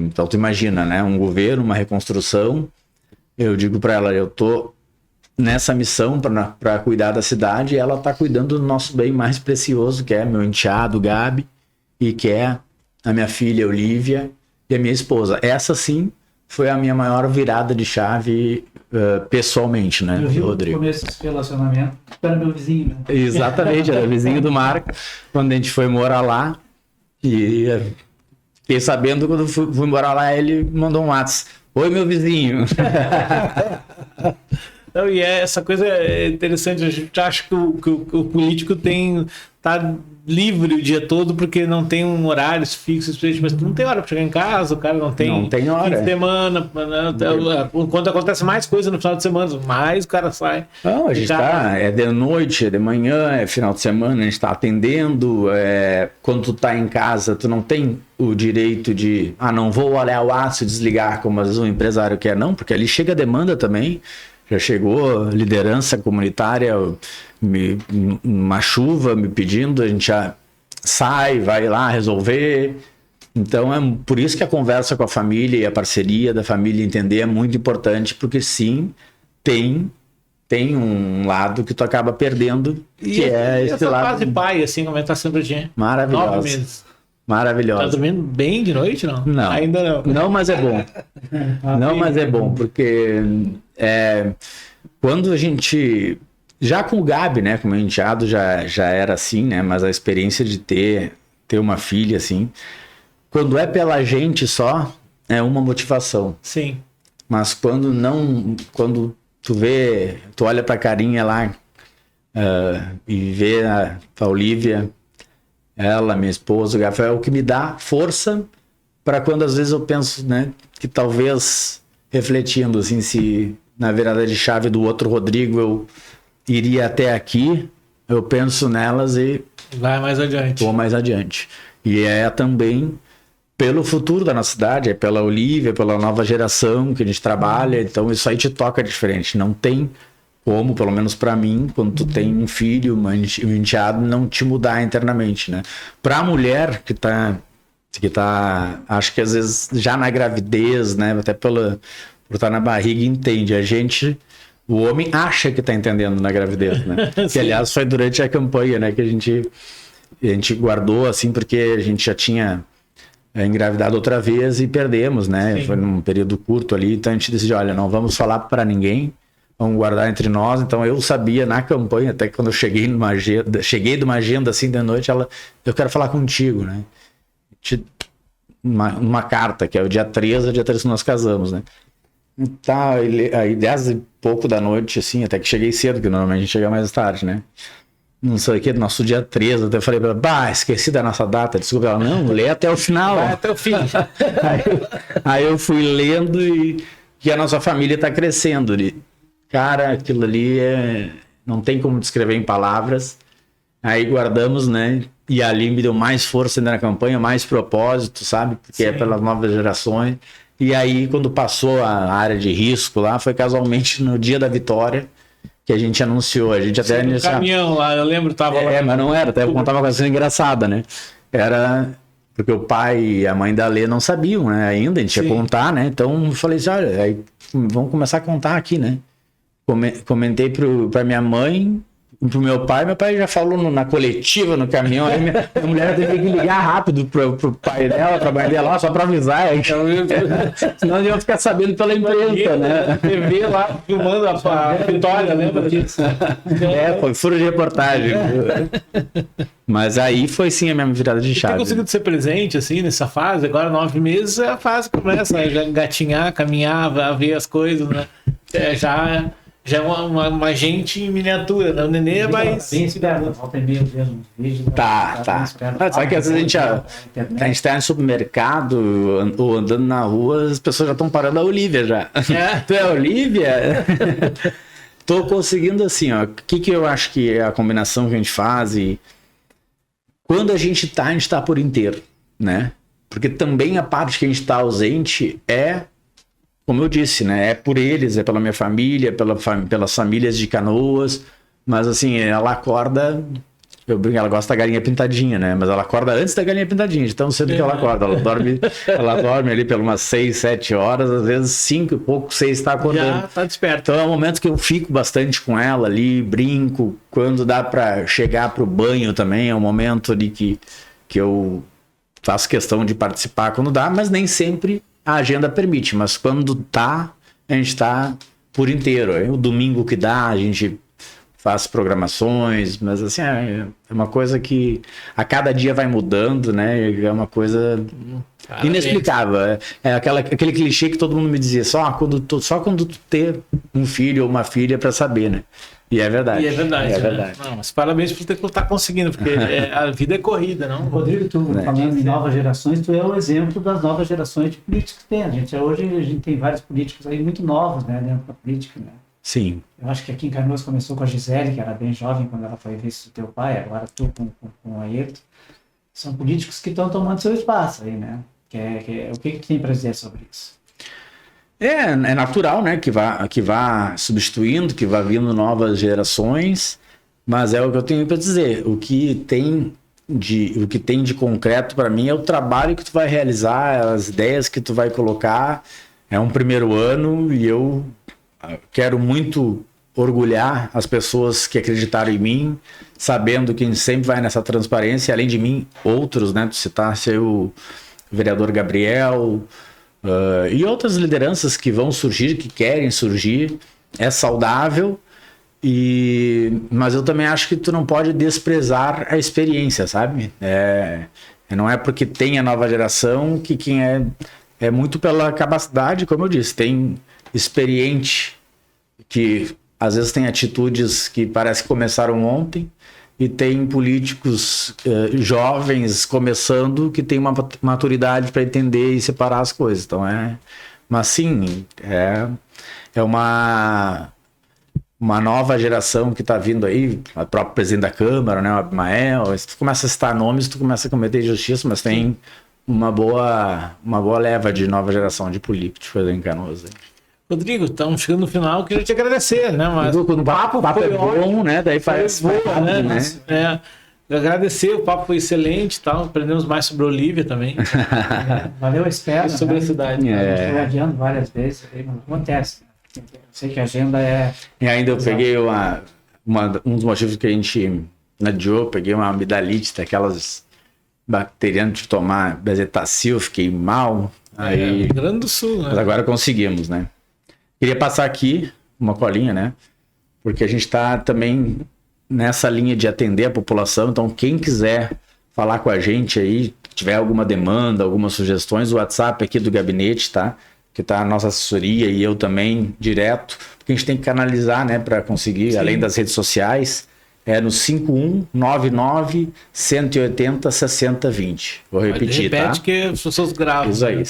então tu imagina, né, um governo, uma reconstrução. Eu digo para ela, eu tô nessa missão para cuidar da cidade, e ela tá cuidando do nosso bem mais precioso, que é meu enteado, Gabi, e que é a minha filha, Olivia, e a minha esposa. Essa, sim, foi a minha maior virada de chave pessoalmente, né, eu vi Rodrigo? No começo desse relacionamento, era meu vizinho, né? Exatamente, era vizinho do Marco, quando a gente foi morar lá, e fiquei sabendo, quando fui morar lá, ele mandou um WhatsApp. Oi, meu vizinho. Não, e essa coisa é interessante, a gente acha que o político tá livre o dia todo porque não tem um horário fixo, mas não tem hora para chegar em casa, o cara não tem hora. Fim de semana, quando acontece mais coisa no final de semana, mais o cara sai. Não, a gente é de noite, é de manhã, é final de semana, a gente está atendendo, quando tu tá em casa, tu não tem o direito de, não vou olhar o aço e desligar, como às vezes um empresário quer, não, porque ali chega a demanda também. Já chegou liderança comunitária, uma chuva me pedindo, a gente já sai, vai lá resolver. Então é por isso que a conversa com a família e a parceria da família entender é muito importante, porque sim, tem um lado que tu acaba perdendo, que é esse essa lado. fase pai, assim, como é que tá sendo o dia? Maravilhoso. 9 meses. Maravilhosa. Tá dormindo bem de noite, não? Não. Ainda não. Não, mas é bom. Não, mas é bom, porque quando a gente... Já com o Gabi, né, como enteado, já era assim, né, mas a experiência de ter uma filha, assim, quando é pela gente só, é uma motivação. Sim. Mas quando tu olha pra carinha lá e vê a Olivia... Ela, minha esposa, o Gabriel, é o que me dá força para quando às vezes eu penso, né, que talvez refletindo assim, se na virada de chave do outro Rodrigo eu iria até aqui, eu penso nelas e vai mais adiante. Vou mais adiante. E é também pelo futuro da nossa cidade, é pela Olivia, pela nova geração que a gente trabalha, então isso aí te toca diferente, não tem como, pelo menos para mim, quando tu tem um filho, um enteado, não te mudar internamente, né? Pra mulher que tá, acho que às vezes já na gravidez, né? Até por estar na barriga, entende. O homem acha que tá entendendo na gravidez, né? Que aliás foi durante a campanha, né? Que a gente guardou, assim, porque a gente já tinha engravidado outra vez e perdemos, né? Sim. Foi num período curto ali, então a gente decidiu, olha, não vamos falar para ninguém, vamos guardar entre nós. Então eu sabia na campanha, até que quando eu cheguei de uma agenda assim de noite, eu quero falar contigo, né? Uma carta, que é o dia 13 que nós casamos, né? Tá, aí 10 e pouco da noite, assim, até que cheguei cedo, que normalmente a gente chega mais tarde, né? não sei o que, do nosso dia 13, até falei pra ela, bah, esqueci da nossa data, desculpa. Ela, não, lê até o final. Vai até o fim. Aí eu fui lendo e que a nossa família tá crescendo. Cara, aquilo ali não tem como descrever em palavras. Aí guardamos, né? E ali me deu mais força ainda na campanha, mais propósito, sabe? Porque é pelas novas gerações. E aí, quando passou a área de risco lá, foi casualmente no dia da vitória que a gente anunciou. A gente até... No caminhão lá, eu lembro, tava lá. mas não era, até eu contava uma coisa engraçada, né? Era porque o pai e a mãe da Lê não sabiam, né? Ainda, a gente ia contar, né? Então, eu falei assim, olha, aí, vamos começar a contar aqui, né? Comentei pra minha mãe, pro meu pai já falou na coletiva, no caminhão, aí minha mulher teve que ligar rápido pro pai dela, pra mãe dela, só pra avisar, aí, senão iam ficar sabendo pela imprensa, né? TV lá, filmando a vitória, lembra disso? Foi furo de reportagem. Mas aí foi sim a minha virada de chave. Você tem conseguido ser presente, assim, nessa fase? Agora, 9 meses, é a fase que começa a engatinhar, caminhar, a ver as coisas, né? Já é uma gente em miniatura, né? O Nenê é mais... Bem esperto, volta e meia, uns vídeos. Tá. Sabe que às vezes a gente tá no supermercado ou andando na rua, as pessoas já estão parando a Olivia já. Tu é a Olivia? Tô conseguindo assim, ó. O que eu acho que é a combinação que a gente faz e... Quando a gente tá por inteiro, né? Porque também a parte que a gente tá ausente é... Como eu disse, né? É por eles, é pela minha família, pelas famílias de Canoas. Mas assim, ela acorda... Eu brinco, ela gosta da galinha pintadinha, né? Mas ela acorda antes da galinha pintadinha, de tão cedo que ela acorda. Ela dorme ali por umas 6, 7 horas, às vezes 5 e pouco, 6 tá acordando. Já tá desperto. Então é um momento que eu fico bastante com ela ali, brinco. Quando dá pra chegar pro banho também, é um momento ali que eu faço questão de participar quando dá, mas nem sempre a agenda permite. Mas quando a gente tá por inteiro. Aí o domingo que dá, a gente faz programações, mas assim, é uma coisa que a cada dia vai mudando, né? É uma coisa inexplicável. É aquele clichê que todo mundo me dizia, só quando tu ter um filho ou uma filha para saber, né? E é verdade. É verdade. Não, mas parabéns por estar conseguindo, porque a vida é corrida, não? Rodrigo, tu falando em novas gerações, tu é o exemplo das novas gerações de políticos que tem. Hoje a gente tem vários políticos aí muito novos, né, dentro da política, né? Sim. Eu acho que aqui em Canoas começou com a Gisele, que era bem jovem quando ela foi vice do teu pai, agora tu com o Ayrton. São políticos que estão tomando seu espaço aí, né? O que tu tem para dizer sobre isso? É natural, né, que vá substituindo, que vá vindo novas gerações, mas é o que eu tenho para dizer. O que tem de concreto para mim é o trabalho que tu vai realizar, as ideias que tu vai colocar. É um primeiro ano e eu quero muito orgulhar as pessoas que acreditaram em mim, sabendo que a gente sempre vai nessa transparência, além de mim, outros, né? Tu citasse o vereador Gabriel e outras lideranças que vão surgir, que querem surgir. É saudável, mas eu também acho que tu não pode desprezar a experiência, sabe? Não é porque tem a nova geração que quem é muito pela capacidade, como eu disse, tem experiente que às vezes tem atitudes que parece que começaram ontem e tem políticos jovens começando que tem uma maturidade para entender e separar as coisas. Então mas sim, é uma nova geração que está vindo aí, o próprio presidente da Câmara, né, o Abimael. Se tu começa a citar nomes, tu começa a cometer injustiça, mas tem uma boa leva de nova geração de políticos em Canoas. Rodrigo, estamos chegando no final, queria te agradecer, né? Mas quando o papo é bom, né? Daí faz boa, né? Agradecer, o papo foi excelente, tal. Aprendemos mais sobre a Olivia também. Valeu a espera. Sobre a cidade. Estou adiando várias vezes, mas acontece. Eu sei que a agenda E ainda eu peguei um dos motivos que a gente adiou, peguei uma amidalite daquelas bacterianas de tomar bezetacil, fiquei mal. Aí, Rio Grande do Sul, né? Mas agora conseguimos, né? Queria passar aqui uma colinha, né? Porque a gente está também nessa linha de atender a população. Então, quem quiser falar com a gente aí, tiver alguma demanda, algumas sugestões, o WhatsApp aqui do gabinete, tá? Que tá a nossa assessoria e eu também direto. Porque a gente tem que canalizar, né? Para conseguir, além das redes sociais, É no 5199-180-6020. Vou repetir, Repete tá? que as pessoas gravam. Isso aí,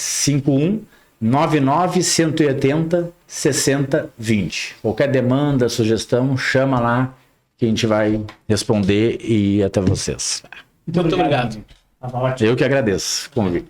5199-180-6020. Qualquer demanda, sugestão, chama lá que a gente vai responder e ir até vocês. Muito obrigado. Tava ótimo. Eu que agradeço o convite.